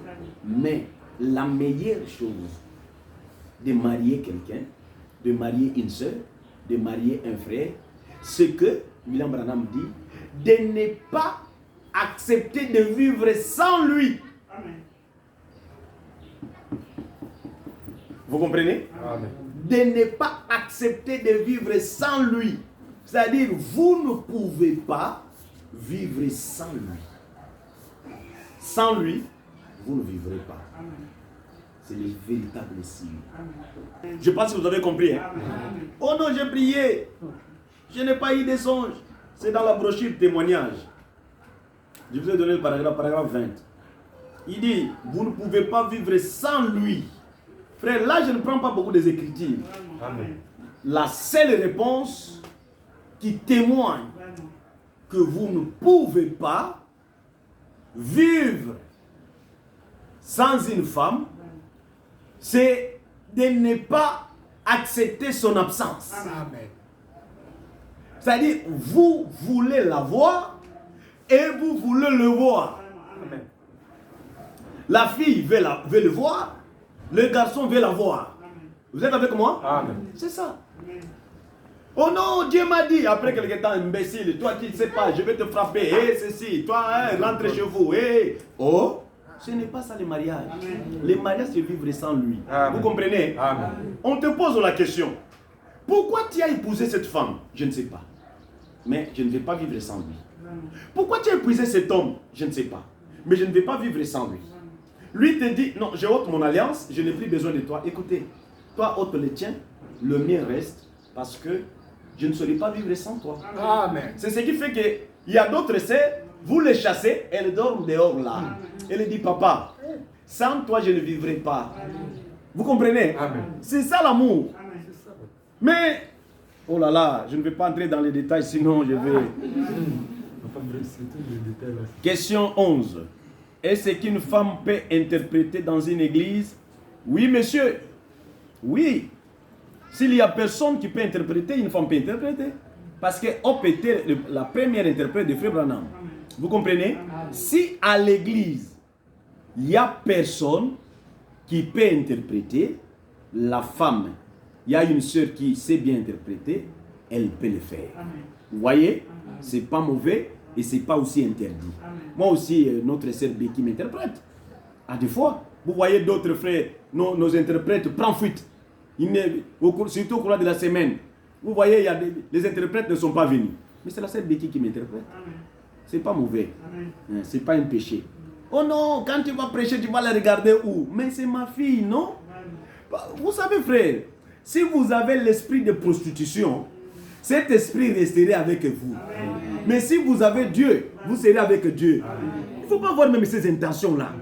mais la meilleure chose de marier quelqu'un, de marier une soeur, de marier un frère, c'est que, William Branham dit, de ne pas accepter de vivre sans lui. Amen. Vous comprenez? Amen. De ne pas accepter de vivre sans lui. C'est-à-dire, vous ne pouvez pas vivre sans lui. Sans lui, vous ne vivrez pas. Amen. C'est le véritable signe. Amen. Je pense que vous avez compris. Hein? Oh non, j'ai prié. Je n'ai pas eu de songe. C'est dans la brochure témoignage. Je vous ai donné le paragraphe 20. Il dit, vous ne pouvez pas vivre sans lui. Frère, là je ne prends pas beaucoup des écritures. Amen. La seule réponse qui témoigne que vous ne pouvez pas vivre sans une femme, c'est de ne pas accepter son absence. Amen. C'est-à-dire, vous voulez la voir et vous voulez le voir. Amen. La fille veut le voir, le garçon veut la voir. Amen. Vous êtes avec moi? Amen. C'est ça. Amen. Oh non, Dieu m'a dit, après quelques temps, imbécile, toi qui ne sais pas, je vais te frapper, et ceci, toi, rentre chez vous, oh, ce n'est pas ça le mariage. Amen. Le mariage, c'est vivre sans lui. Amen. Vous comprenez? Amen. On te pose la question, pourquoi tu as épousé cette femme? Je ne sais pas. Mais je ne vais pas vivre sans lui. Pourquoi tu as épousé cet homme? Je ne sais pas. Mais je ne vais pas vivre sans lui. Lui te dit, non, je ôte mon alliance, je n'ai plus besoin de toi. Écoutez, toi ôte le tien, le mien reste, parce que je ne saurais pas vivre sans toi. Amen. C'est ce qui fait qu'il y a d'autres sœurs, vous les chassez, elles dorment dehors là. Elle dit, papa, sans toi je ne vivrai pas. Amen. Vous comprenez? C'est ça l'amour. Mais, oh là là, je ne vais pas entrer dans les détails, sinon je vais... Question 11. Est-ce qu'une femme peut interpréter dans une église? Oui, monsieur. Oui. S'il y a personne qui peut interpréter, une femme peut interpréter. Parce qu'Hop était la première interprète de Frère Branham. Vous comprenez? Si à l'église, il n'y a personne qui peut interpréter, la femme, il y a une sœur qui sait bien interpréter, elle peut le faire. Vous voyez, c'est pas mauvais et c'est pas aussi interdit. Moi aussi, notre sœur Becky m'interprète. À des fois, vous voyez d'autres frères, nos interprètes prennent fuite. Surtout au cours de la semaine. Vous voyez, les interprètes ne sont pas venus. Mais c'est la sœur Becky qui m'interprète. C'est pas mauvais. C'est pas un péché. Oh non, quand tu vas prêcher, tu vas la regarder où? Mais c'est ma fille, non? Vous savez, frère, si vous avez l'esprit de prostitution, cet esprit resterait avec vous. Mais si vous avez Dieu, vous serez avec Dieu. Il ne faut pas avoir même ces intentions-là.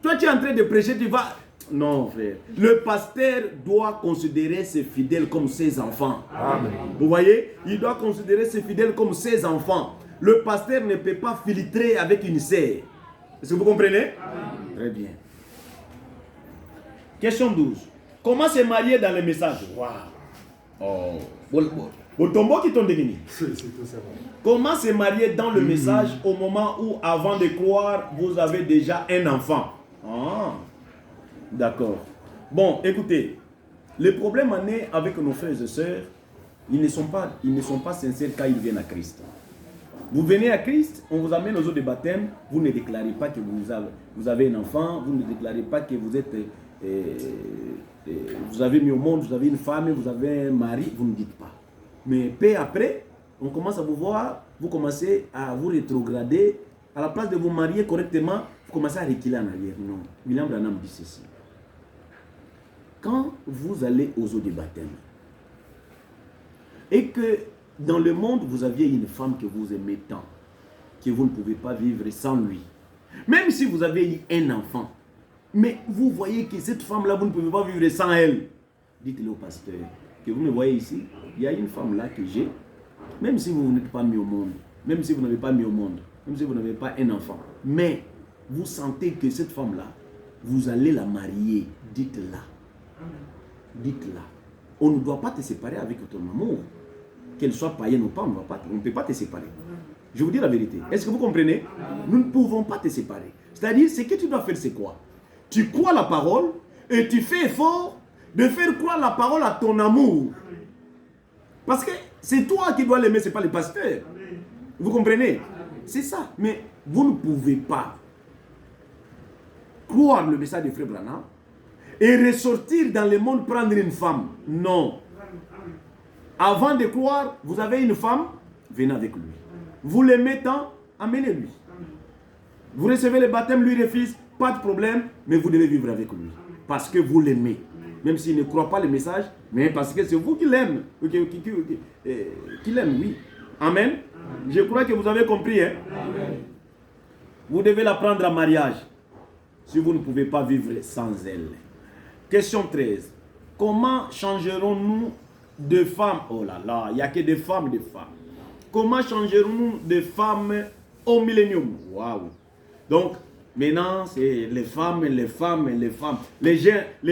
Toi, tu es en train de prêcher, tu vas... Non, frère. Le pasteur doit considérer ses fidèles comme ses enfants. Amen. Vous voyez? Il doit considérer ses fidèles comme ses enfants. Le pasteur ne peut pas filtrer avec une sœur. Est-ce que vous comprenez? Amen. Très bien. Question 12. Comment se marier dans le message? Wow. Au tombeau qui tombe de Comment se marier dans le message au moment où, avant de croire, vous avez déjà un enfant? D'accord. Bon, écoutez, le problème en est avec nos frères et sœurs, ils ne sont pas sincères quand ils viennent à Christ. Vous venez à Christ, on vous amène aux eaux de baptême, vous ne déclarez pas que vous avez un enfant, vous ne déclarez pas que vous êtes... vous avez mis au monde, vous avez une femme, vous avez un mari, vous ne dites pas. Mais peu après, on commence à vous voir, vous commencez à vous rétrograder. À la place de vous marier correctement, vous commencez à reculer en arrière. Non, William Branham dit ceci. Quand vous allez aux eaux de baptême, et que dans le monde, vous aviez une femme que vous aimez tant, que vous ne pouvez pas vivre sans lui, même si vous avez eu un enfant, mais vous voyez que cette femme-là, vous ne pouvez pas vivre sans elle, dites-le au pasteur, que vous me voyez ici, il y a une femme là que j'ai, même si vous n'êtes pas mis au monde, même si vous n'avez pas mis au monde, même si vous n'avez pas un enfant, mais vous sentez que cette femme-là, vous allez la marier, dites-la. Dites-la. On ne doit pas te séparer avec ton amour. Qu'elle soit païenne ou pas, on ne peut pas te séparer. Je vous dis la vérité. Est-ce que vous comprenez? Nous ne pouvons pas te séparer. C'est-à-dire, ce que tu dois faire, c'est quoi? Tu crois la parole et tu fais effort de faire croire la parole à ton amour. Parce que c'est toi qui dois l'aimer, ce n'est pas le pasteur. Vous comprenez? C'est ça. Mais vous ne pouvez pas croire le message de Frère Branham et ressortir dans le monde prendre une femme. Non. Avant de croire, vous avez une femme, venez avec lui. Vous l'aimez tant, amenez-lui. Vous recevez le baptême, lui refuse, pas de problème, mais vous devez vivre avec lui. Parce que vous l'aimez. Même s'il ne croit pas le message, mais parce que c'est vous qui l'aimez. Qui l'aime, oui. Amen. Je crois que vous avez compris. Hein? Vous devez la prendre en mariage. Si vous ne pouvez pas vivre sans elle. Question 13. Comment changerons-nous de femmes? Oh là là, il n'y a que des femmes, des femmes. Comment changerons-nous de femmes au millénium? Waouh. Donc, maintenant, c'est les femmes, les femmes, les femmes. Les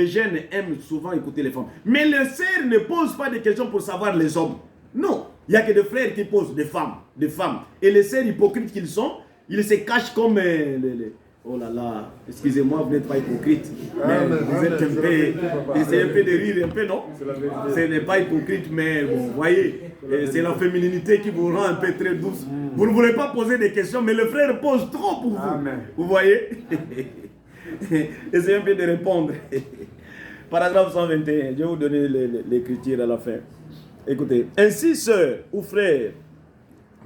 jeunes aiment souvent écouter les femmes. Mais les sœurs ne posent pas de questions pour savoir les hommes. Non. Il n'y a que des frères qui posent des femmes, des femmes. Et les sœurs hypocrites qu'ils sont, ils se cachent comme... Oh là là, excusez-moi, vous n'êtes pas hypocrite. Mais vous êtes un peu... C'est un peu de rire, un peu, non? Ce n'est pas hypocrite, mais vous voyez, c'est la féminité qui vous rend un peu très douce. Vous ne voulez pas poser des questions, mais le frère pose trop pour vous. Amen. Vous voyez? Essayez un peu de répondre. Paragraphe 121, je vais vous donner l'écriture à la fin. Écoutez, ainsi, sœur ou frère,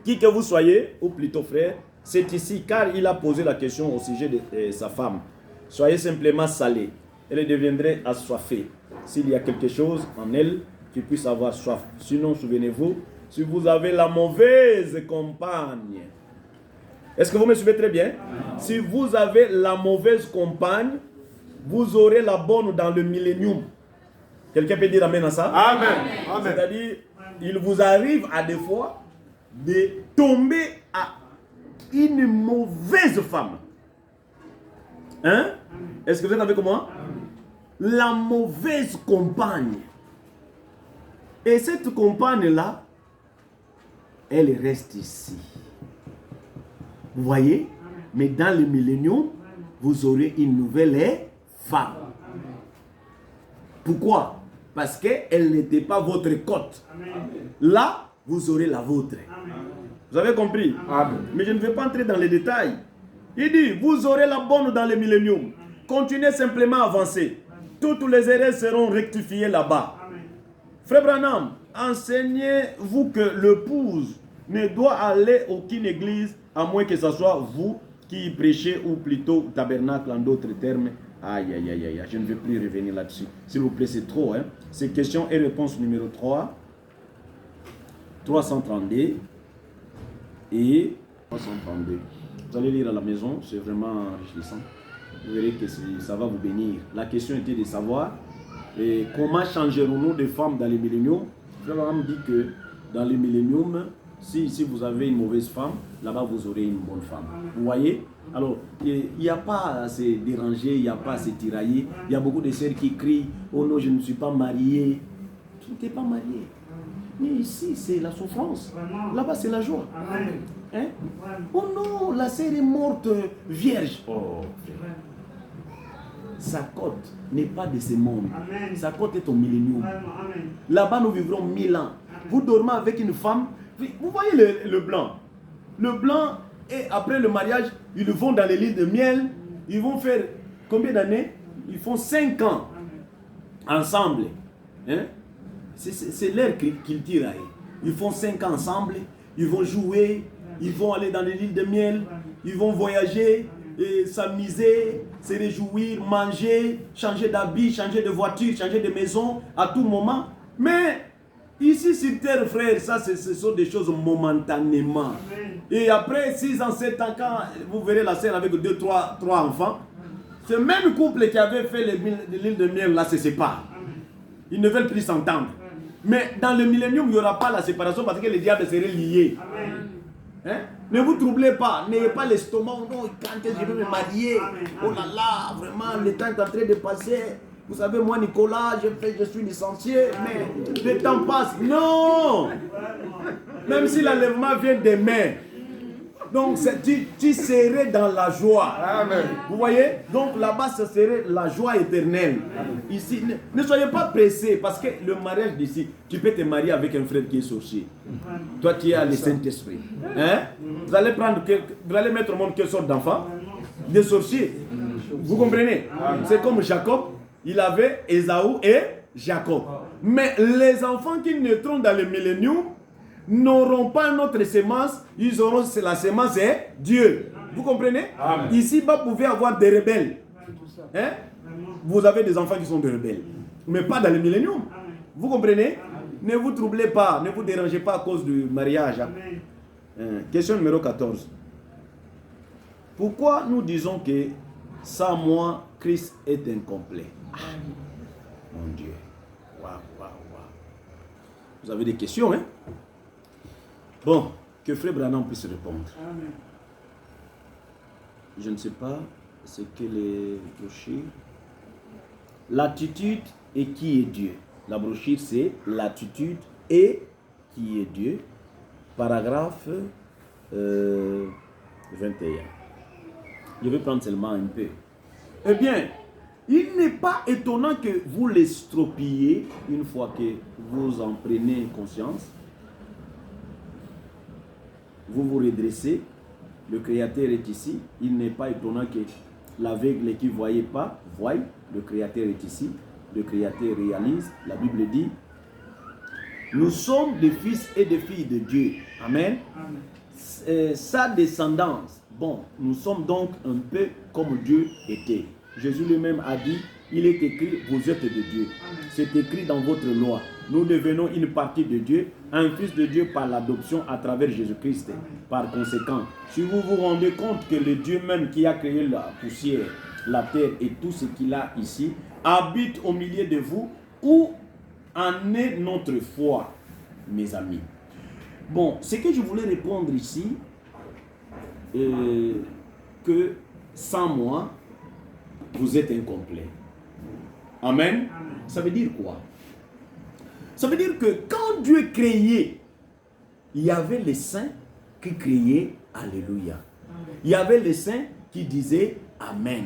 qui que vous soyez, ou plutôt frère, c'est ici car il a posé la question au sujet de sa femme. Soyez simplement salés. Elle deviendrait assoiffée. S'il y a quelque chose en elle qui puisse avoir soif. Sinon, souvenez-vous, si vous avez la mauvaise compagne. Est-ce que vous me suivez très bien? Si vous avez la mauvaise compagne, vous aurez la bonne dans le millénium. Quelqu'un peut dire amen à ça? Amen. C'est-à-dire, il vous arrive à des fois de tomber à une mauvaise femme. Hein? Est-ce que vous êtes avec moi? La mauvaise compagne. Et cette compagne-là, elle reste ici. Vous voyez? Mais dans le millénium, vous aurez une nouvelle femme. Pourquoi? Parce qu'elle n'était pas votre cote. Là, vous aurez la vôtre. Amen. Vous avez compris? Amen. Mais je ne vais pas entrer dans les détails. Il dit, vous aurez la bonne dans le millénium. Continuez simplement à avancer. Toutes les erreurs seront rectifiées là-bas. Frère Branham, enseignez-vous que l'épouse ne doit aller aucune église à moins que ce soit vous qui y prêchez ou plutôt tabernacle en d'autres termes. Aïe, aïe, aïe, aïe, je ne vais plus revenir là-dessus. S'il vous plaît, c'est trop. Hein? C'est question et réponse numéro 3. 332 et 332. Vous allez lire à la maison, c'est vraiment enrichissant. Vous verrez que ça va vous bénir. La question était de savoir comment changerons-nous de femmes dans les milléniums. Le Frère dit que dans les milléniums, si vous avez une mauvaise femme, là-bas vous aurez une bonne femme. Vous voyez? Alors, il n'y a pas à se déranger, il n'y a pas à se tirailler. Il y a beaucoup de sœurs qui crient « Oh non, je ne suis pas mariée ». Tu n'es pas mariée. Mais ici, c'est la souffrance. Là-bas, c'est la joie. Hein? Oh non, la sœur est morte vierge. Oh, sa côte n'est pas de ce monde. Sa côte est au millénium. Là-bas, nous vivrons 1000 ans. Vous dormez avec une femme. Vous voyez le blanc. Le blanc, et après le mariage, ils vont dans les lits de miel. Ils vont faire combien d'années? Ils font 5 ans ensemble. Hein? C'est l'air qu'ils tirent. Ils font 5 ans ensemble. Ils vont jouer. Ils vont aller dans les lits de miel. Ils vont voyager, s'amuser, se réjouir, manger, changer d'habit, changer de voiture, changer de maison à tout moment. Mais ici sur terre, frère, ça ce sont des choses momentanément. Et après 6 ans, 7 ans, quand vous verrez la scène avec 2, 3 enfants, ce même couple qui avait fait l'île de miel là se sépare. Ils ne veulent plus s'entendre. Mais dans le millénium, il n'y aura pas la séparation parce que les diables seraient liés. Hein? Ne vous troublez pas, n'ayez pas l'estomac, non, quand est-ce que je vais me marier? Oh là là, vraiment, le temps est en train de passer. Vous savez, moi, Nicolas, je suis licencié, mais le temps passe. Non! Même si l'enlèvement vient demain. Donc, tu serais dans la joie. Amen. Vous voyez? Donc, là-bas, ce serait la joie éternelle. Ici, ne soyez pas pressés, parce que le mariage d'ici, tu peux te marier avec un frère qui est sorcier. Toi, tu as le Saint-Esprit. Hein? Vous allez mettre au monde quelle sorte d'enfants? Des sorciers. Vous comprenez? C'est comme Jacob, il avait Ésaü et Jacob. Mais les enfants qui naîtront dans le millénium n'auront pas notre sémence, ils auront la sémence est Dieu. Vous comprenez? Amen. Ici, vous pouvez avoir des rebelles. Hein? Vous avez des enfants qui sont des rebelles. Mais pas dans le millénium. Vous comprenez? Ne vous troublez pas, ne vous dérangez pas à cause du mariage. Question numéro 14. Pourquoi nous disons que sans moi, Christ est incomplet? Mon Dieu. Waouh, waouh, waouh. Vous avez des questions, hein? Bon, que Frère Branham puisse répondre. Amen. Je ne sais pas ce que les brochures. L'attitude et qui est Dieu. La brochure, c'est l'attitude et qui est Dieu. Paragraphe 21. Je vais prendre seulement un peu. Eh bien, il n'est pas étonnant que vous l'estropiez une fois que vous en prenez conscience. Vous vous redressez, le Créateur est ici. Il n'est pas étonnant que l'aveugle qui ne voyait pas, voie. Le Créateur est ici. Le Créateur réalise. La Bible dit, nous sommes des fils et des filles de Dieu. Amen. Sa descendance. Bon, nous sommes donc un peu comme Dieu était. Jésus lui-même a dit, il est écrit, vous êtes de Dieu. C'est écrit dans votre loi. Nous devenons une partie de Dieu, un fils de Dieu par l'adoption à travers Jésus-Christ. Par conséquent, si vous vous rendez compte que le Dieu même qui a créé la poussière, la terre et tout ce qu'il a ici, habite au milieu de vous, où en est notre foi, mes amis? Bon, ce que je voulais répondre ici, que sans moi, vous êtes incomplet. Amen. Ça veut dire quoi? Ça veut dire que quand Dieu créait, il y avait les saints qui criaient Alléluia. Il y avait les saints qui disaient Amen.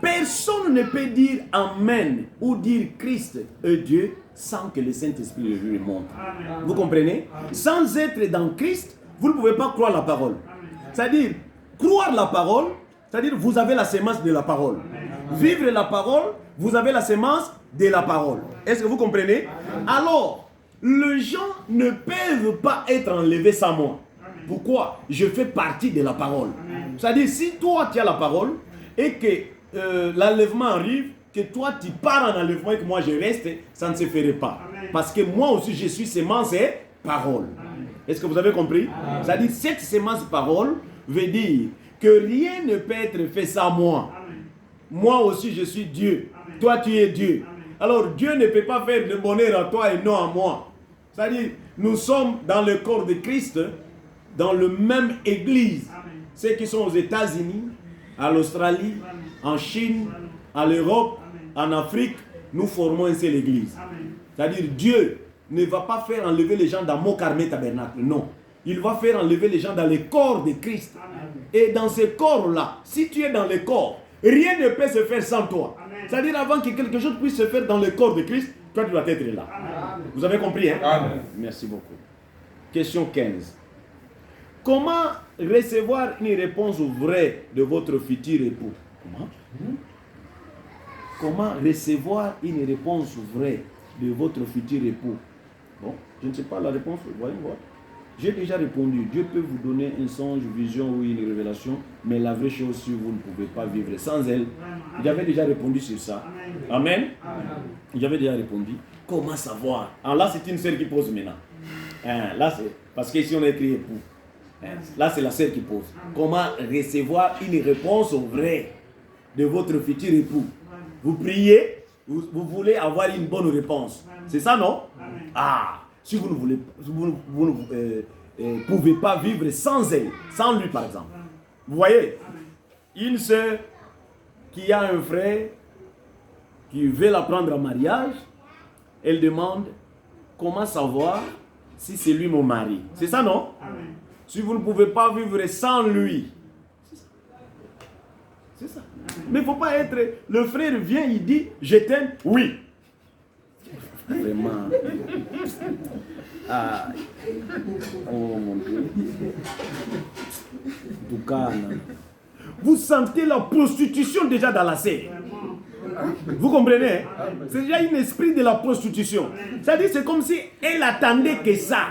Personne ne peut dire Amen ou dire Christ est Dieu sans que le Saint-Esprit lui montre. Vous comprenez? Sans être dans Christ, vous ne pouvez pas croire la parole. C'est-à-dire, croire la parole, c'est-à-dire vous avez la sémence de la parole. Vivre la parole, vous avez la sémence de la parole. Est-ce que vous comprenez? Alors, les gens ne peuvent pas être enlevés sans moi. Pourquoi? Je fais partie de la parole. C'est-à-dire, si toi tu as la parole et que l'enlèvement arrive, que toi tu pars en enlèvement et que moi je reste, ça ne se ferait pas. Parce que moi aussi je suis sémence et parole. Est-ce que vous avez compris? C'est-à-dire, cette sémence parole veut dire que rien ne peut être fait sans moi. Moi aussi je suis Dieu. Toi tu es Dieu. Alors Dieu ne peut pas faire de bonheur à toi et non à moi. C'est-à-dire, nous sommes dans le corps de Christ, dans la même église. Ceux qui sont aux États-Unis, à l'Australie, en Chine, à l'Europe, en Afrique, nous formons une seule église. C'est-à-dire, Dieu ne va pas faire enlever les gens dans mon Carmé Tabernacle, non. Il va faire enlever les gens dans le corps de Christ. Et dans ce corps-là, si tu es dans le corps, rien ne peut se faire sans toi. C'est-à-dire, avant que quelque chose puisse se faire dans le corps de Christ, toi tu dois être là. Vous avez compris, hein? Amen. Merci beaucoup. Question 15. Comment recevoir une réponse vraie de votre futur époux? Comment recevoir une réponse vraie de votre futur époux? Bon, je ne sais pas la réponse, voyons voir. J'ai déjà répondu. Dieu peut vous donner un songe, une vision ou une révélation, mais la vraie chose, vous ne pouvez pas vivre sans elle. J'avais déjà répondu sur ça. Amen. J'avais déjà répondu. Comment savoir? Alors là, c'est une sœur qui pose maintenant. Là, c'est parce qu'ici, on a écrit époux. Là, c'est la sœur qui pose. Comment recevoir une réponse vraie de votre futur époux? Vous priez, vous voulez avoir une bonne réponse. C'est ça, non? Ah, si vous ne voulez, vous ne pouvez pas vivre sans elle, sans lui, par exemple. Vous voyez, une sœur qui a un frère qui veut la prendre en mariage, elle demande comment savoir si c'est lui mon mari. C'est ça, non? Si vous ne pouvez pas vivre sans lui. C'est ça. Mais il ne faut pas être... Le frère vient, il dit, je t'aime, oui. Vraiment. Ah. Oh mon Dieu. En tout cas, vous sentez la prostitution déjà dans la scène. Vous comprenez, hein? C'est déjà un esprit de la prostitution. C'est-à-dire, c'est comme si elle attendait que ça.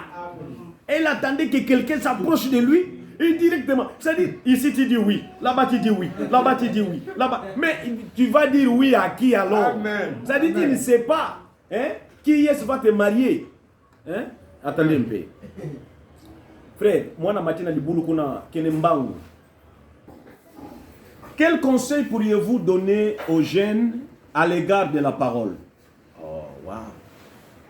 Elle attendait que quelqu'un s'approche de lui et directement. C'est-à-dire, ici tu dis oui, là-bas tu dis oui, là-bas tu dis oui, là-bas. Mais tu vas dire oui à qui alors? C'est-à-dire, tu ne sais pas, hein, qui est-ce va te marier. Hein? Attendez un peu. Frère, moi, na matina di boulou kuna kenembangu. Quel conseil pourriez-vous donner aux jeunes à l'égard de la parole? Oh, wow.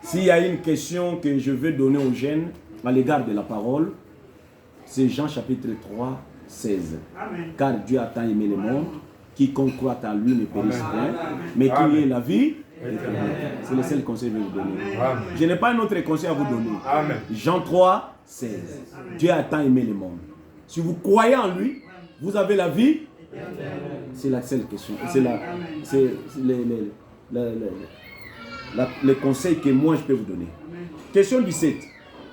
S'il y a une question que je veux donner aux jeunes à l'égard de la parole, c'est Jean chapitre 3, 16. Amen. Car Dieu a tant aimé le monde, quiconque croit en lui ne périsse point, mais qu'il y ait la vie. C'est le seul conseil que je vais vous donner. Amen. Je n'ai pas un autre conseil à vous donner. Amen. Jean 3, 16. Amen. Dieu a tant aimé le monde. Si vous croyez en lui, vous avez la vie. C'est la seule question. C'est le conseil que moi je peux vous donner. Question 17.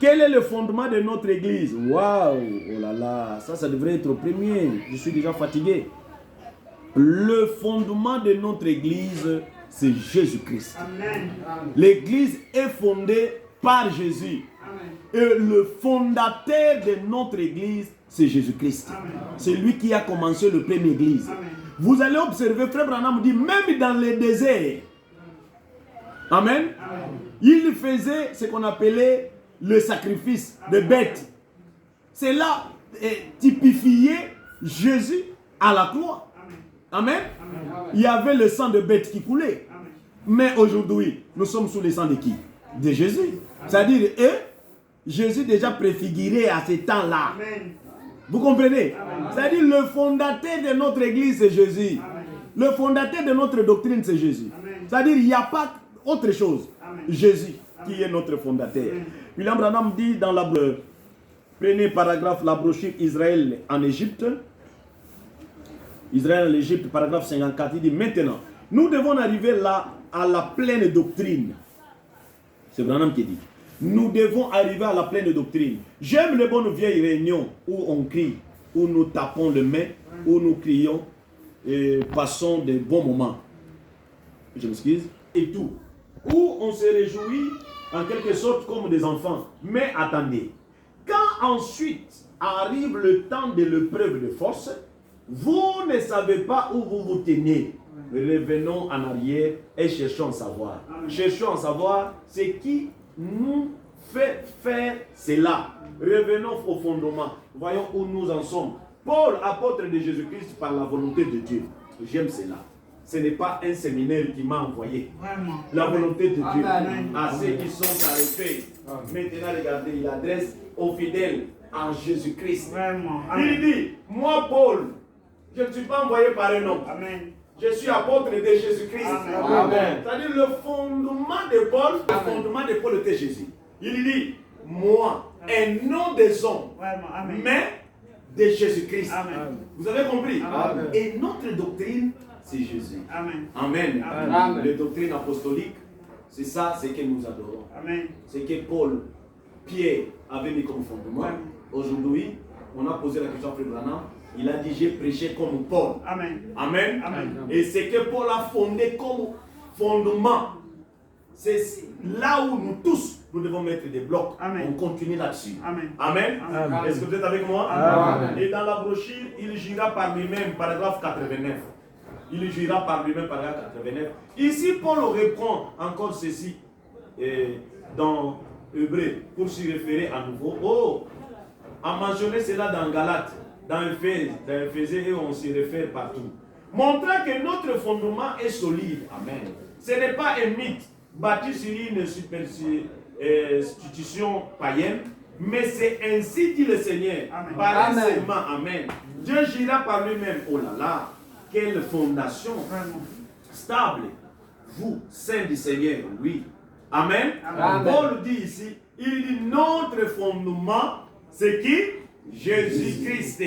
Quel est le fondement de notre église? Waouh! Oh là là, ça devrait être au premier. Je suis déjà fatigué. Le fondement de notre église, c'est Jésus-Christ. L'église est fondée par Jésus. Et le fondateur de notre église, c'est Jésus-Christ. C'est lui qui a commencé le premier église. Vous allez observer, Frère Branham dit, même dans les déserts, amen, il faisait ce qu'on appelait le sacrifice de bêtes. C'est là typifié Jésus à la croix. Amen. Il y avait le sang de bêtes qui coulait. Mais aujourd'hui, nous sommes sous le sang de qui? De Jésus. C'est-à-dire, Jésus déjà préfiguré à ce temps-là. Vous comprenez? C'est-à-dire, le fondateur de notre église, c'est Jésus. Le fondateur de notre doctrine, c'est Jésus. C'est-à-dire, il n'y a pas autre chose. Jésus qui est notre fondateur. William Branham dit dans le premier paragraphe, la brochure Israël en Égypte, Israël en Égypte, paragraphe 54, il dit maintenant, nous devons arriver là à la pleine doctrine. C'est Branham qui dit. Nous devons arriver à la pleine doctrine. J'aime les bonnes vieilles réunions où on crie, où nous tapons les mains, où nous crions et passons des bons moments. Je m'excuse. Et tout. Où on se réjouit en quelque sorte comme des enfants. Mais attendez. Quand ensuite arrive le temps de l'épreuve de force, vous ne savez pas où vous vous tenez. Revenons en arrière et cherchons à savoir. Cherchons à savoir ce qui nous fait faire cela. Revenons au fondement. Voyons où nous en sommes. Paul, apôtre de Jésus-Christ par la volonté de Dieu. J'aime cela. Ce n'est pas un séminaire qui m'a envoyé. Vraiment. La volonté de Dieu. À ceux qui sont arrêtés. Maintenant, regardez, il adresse aux fidèles en Jésus-Christ. Il dit, moi Paul, je ne suis pas envoyé par un homme. Amen. Je suis apôtre de Jésus-Christ. C'est-à-dire le fondement de Paul, était Jésus. Il dit, moi, un nom des hommes, mais de Jésus-Christ. Vous avez compris? Amen. Et notre doctrine, c'est Jésus. Amen. Amen. Amen. Les doctrines apostoliques, c'est ça, c'est que nous adorons. Amen. C'est que Paul, Pierre avait mis comme fondement. Aujourd'hui, on a posé la question à Frère Branham. Il a dit, j'ai prêché comme Paul. Amen. Amen. Amen. Et c'est que Paul a fondé comme fondement. C'est là où nous tous, nous devons mettre des blocs. Amen. On continue là-dessus. Amen. Amen. Amen. Est-ce que vous êtes avec moi? Amen. Et dans la brochure, il jura par lui-même, paragraphe 89. Il jura par lui-même, paragraphe 89. Ici, Paul reprend encore ceci dans Hébreu pour s'y référer à nouveau. Oh, a mentionné cela dans Galates, dans Éphésiens, et on s'y réfère partout. Montrant que notre fondement est solide. Amen. Ce n'est pas un mythe bâti sur une institution païenne, mais c'est ainsi dit le Seigneur. Amen. Par un serment. Amen. Dieu jura par lui-même. Oh là là, quelle fondation stable. Vous, saints du Seigneur, oui. Amen. Amen. Paul dit ici, il dit notre fondement, c'est qui? Jésus-Christ.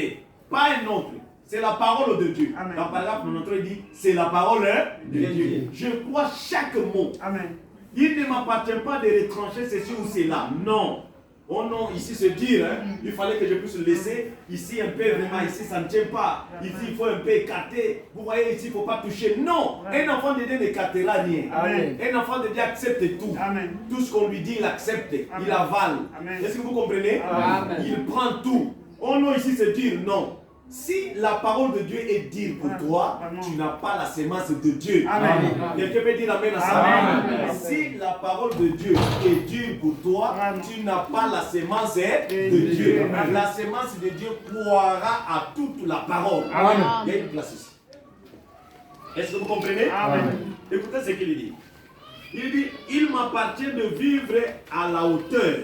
Pas un autre. C'est la parole de Dieu. Amen. Dans le paragraphe 93, il dit, c'est la parole de Dieu. Je crois chaque mot. Amen. Il ne m'appartient pas de retrancher ceci ou cela. Non. Oh non, ici se dire, il fallait que je puisse le laisser. Ici un peu, vraiment, ici ça ne tient pas. Ici il faut un peu écarter. Vous voyez, ici il ne faut pas toucher. Non. Un enfant de Dieu n'écartera rien. Amen. Un enfant de Dieu accepte tout. Amen. Tout ce qu'on lui dit, il accepte. Amen. Il avale. Est-ce que vous comprenez? Amen. Il prend tout. Oh non, ici c'est dire non. Si la parole de Dieu est dire pour toi, tu n'as pas la sémence de Dieu. Amen. Quelqu'un peut dire amen à ça. Amen. Si la parole de Dieu est dure pour toi, tu n'as pas la sémence de Dieu. Amen. La sémence de Dieu croira à toute la parole. Amen. Il y a une place ici. Est-ce que vous comprenez? Amen. Écoutez ce qu'il dit. Il dit, il m'appartient de vivre à la hauteur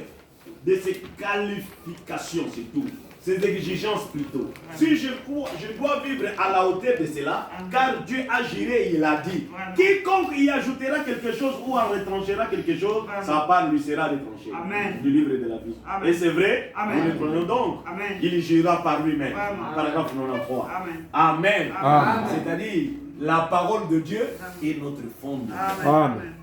de ses qualifications, c'est tout. Ces exigences plutôt. Si je dois vivre à la hauteur de cela, car Dieu a juré, il a dit, quiconque y ajoutera quelque chose ou en retranchera quelque chose, sa part lui sera retranchée. Amen. Du livre de la vie. Amen. Et c'est vrai, nous le prenons donc. Amen. Il jura par lui-même. Paragraphe 93. Amen. Amen. C'est-à-dire, la parole de Dieu est notre fondement. Amen.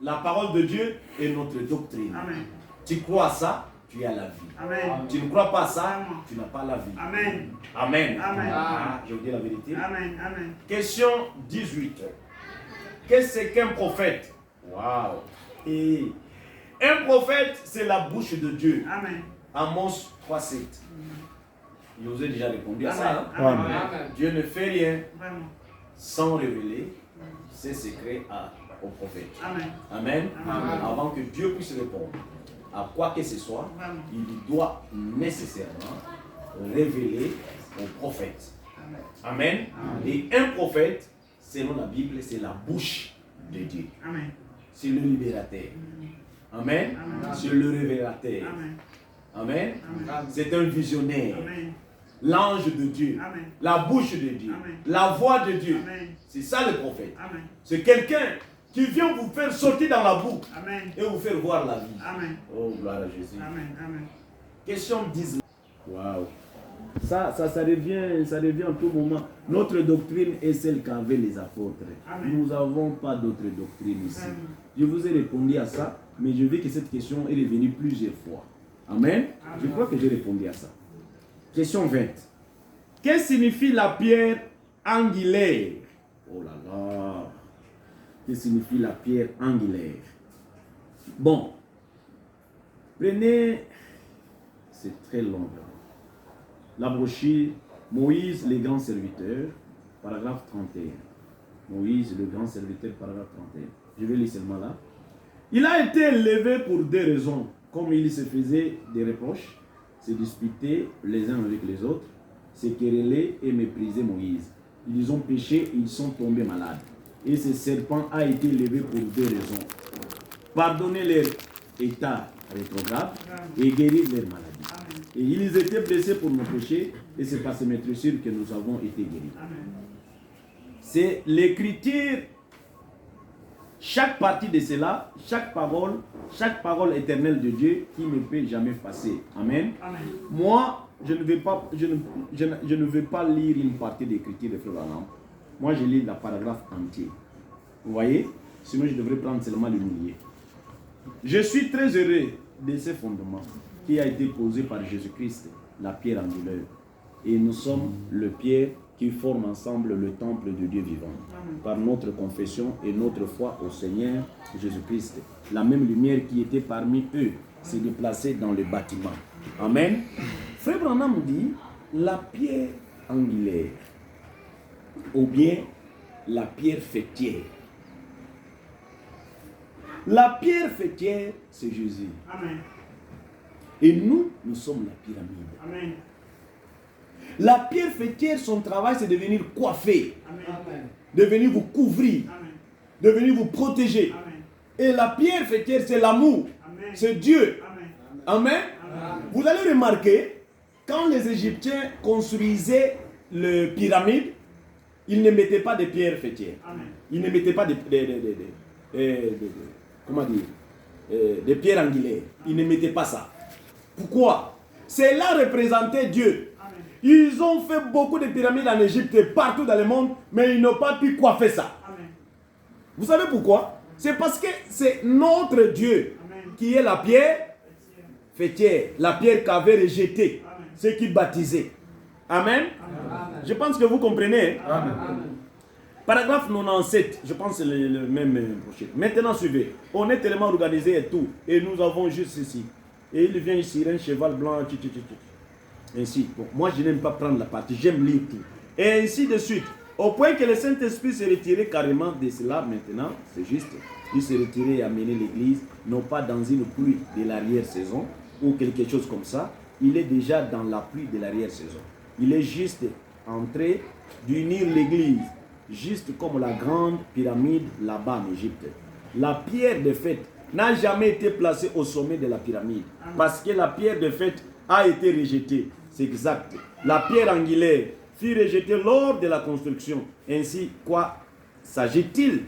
La parole de Dieu est notre doctrine. Amen. Tu crois ça? Tu as la vie. Amen. Tu ne crois pas ça, tu n'as pas la vie. Amen. Amen. Amen. Ah, je vous dis la vérité. Amen. Amen. Question 18. Qu'est-ce qu'un prophète? Waouh. Et un prophète, c'est la bouche de Dieu. Amen. Amos 3:7. Je vous ai déjà répondu à ça. Hein? Amen. Dieu ne fait rien sans révéler ses secrets au prophète. Amen. Amen. Amen. Avant que Dieu puisse répondre à quoi que ce soit, il doit nécessairement révéler au prophète. Amen. Amen. Et un prophète, selon la Bible, c'est la bouche de Dieu. Amen. C'est le libérateur. Amen. Amen. C'est le révélateur. Amen. Amen. Amen. C'est un visionnaire. Amen. L'ange de Dieu. Amen. La bouche de Dieu. Amen. La voix de Dieu. C'est ça le prophète. Amen. C'est quelqu'un qui vient vous faire sortir dans la boue. Amen. Et vous faire voir la vie. Amen. Oh, gloire à Jésus. Amen. Amen. Question 19. Waouh. Ça revient en tout moment. Notre doctrine est celle qu'avaient les apôtres. Amen. Nous n'avons pas d'autre doctrine ici. Amen. Je vous ai répondu à ça, mais je veux que cette question est revenue plusieurs fois. Amen. Je crois que j'ai répondu à ça. Question 20. Qu'est-ce que signifie la pierre angulaire? Oh là là. Qu'est-ce que signifie la pierre angulaire? Bon. Prenez, c'est très long. La brochure, Moïse, le grand serviteur, paragraphe 31. Moïse, le grand serviteur, paragraphe 31. Je vais lire seulement là. Il a été élevé pour deux raisons. Comme il se faisait des reproches, se disputer les uns avec les autres, se quereller et mépriser Moïse. Ils ont péché et ils sont tombés malades. Et ce serpent a été élevé pour deux raisons. Pardonner leur état rétrograde et guérir leur maladie. Et ils étaient blessés pour nos péchés et c'est par ce maître sûr que nous avons été guéris. C'est l'écriture, chaque partie de cela, chaque parole éternelle de Dieu qui ne peut jamais passer. Amen. Amen. Moi, je ne vais pas lire une partie d'écriture de Frère Branham. Moi, je lis la paragraphe entier. Vous voyez? Sinon, je devrais prendre seulement le millier. Je suis très heureux de ce fondement qui a été posé par Jésus-Christ, la pierre angulaire. Et nous sommes le pierre qui forme ensemble le temple de Dieu vivant. Par notre confession et notre foi au Seigneur Jésus-Christ. La même lumière qui était parmi eux s'est déplacée dans le bâtiment. Amen. Frère Branham dit la pierre angulaire ou bien la pierre fêtière. La pierre fêtière, c'est Jésus. Amen. Et nous sommes la pyramide. Amen. La pierre fêtière, son travail, c'est de venir coiffer, Amen. De venir vous couvrir, Amen. De venir vous protéger. Amen. Et la pierre fêtière, c'est l'amour, c'est Dieu. Amen. Amen. Amen. Vous allez remarquer, quand les Égyptiens construisaient les pyramides, ils ne mettaient pas de pierres fêtières. Amen. Ils ne mettaient pas comment dire, des pierres angulaires. Ils ne mettaient pas ça. Pourquoi? Cela représentait Dieu. Amen. Ils ont fait beaucoup de pyramides en Égypte et partout dans le monde, mais ils n'ont pas pu coiffer ça. Amen. Vous savez pourquoi? C'est parce que c'est notre Dieu, Amen. Qui est la pierre fêtière, la pierre qu'avait rejetée, ceux qui baptisaient. Amen. Amen. Je pense que vous comprenez. Amen. Paragraphe 97, je pense que c'est le même prochain. Maintenant, suivez. On est tellement organisé et tout. Et nous avons juste ici. Et il vient ici, un cheval blanc. Ainsi. Bon, moi, je n'aime pas prendre la partie. J'aime lire tout. Et ainsi de suite. Au point que le Saint-Esprit s'est retiré carrément de cela maintenant. C'est juste. Il s'est retiré et amené l'église. Non pas dans une pluie de l'arrière-saison ou quelque chose comme ça. Il est déjà dans la pluie de l'arrière-saison. Il est juste en train d'unir l'église. Juste comme la grande pyramide là-bas en Égypte. La pierre de fête n'a jamais été placée au sommet de la pyramide. Parce que la pierre de fête a été rejetée. C'est exact. La pierre angulaire fut rejetée lors de la construction. Ainsi, quoi s'agit-il?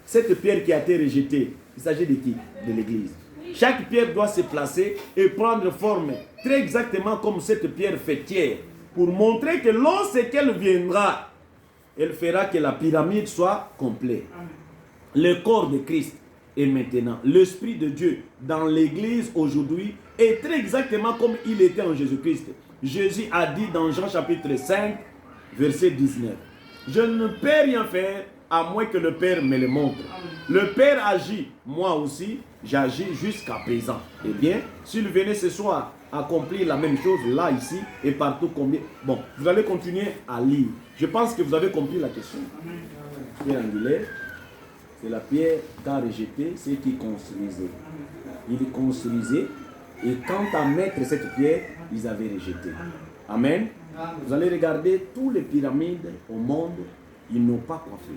Cette pierre qui a été rejetée, il s'agit de qui? De l'église. Chaque pierre doit se placer et prendre forme très exactement comme cette pierre fêtière. Pour montrer que lorsqu'elle viendra, elle fera que la pyramide soit complète. Amen. Le corps de Christ est maintenant. L'Esprit de Dieu dans l'Église aujourd'hui est très exactement comme il était en Jésus-Christ. Jésus a dit dans Jean chapitre 5, verset 19. Je ne peux rien faire à moins que le Père me le montre. Amen. Le Père agit, moi aussi, j'agis jusqu'à présent. Eh bien, s'il venait ce soir accomplir la même chose là, ici et partout combien. Bon, vous allez continuer à lire. Je pense que vous avez compris la question. Pierre angulaire, c'est la pierre qu'a rejetée ceux qui construisaient. Ils construisaient et quant à mettre cette pierre, ils avaient rejeté. Amen. Vous allez regarder tous les pyramides au monde, ils n'ont pas coiffé.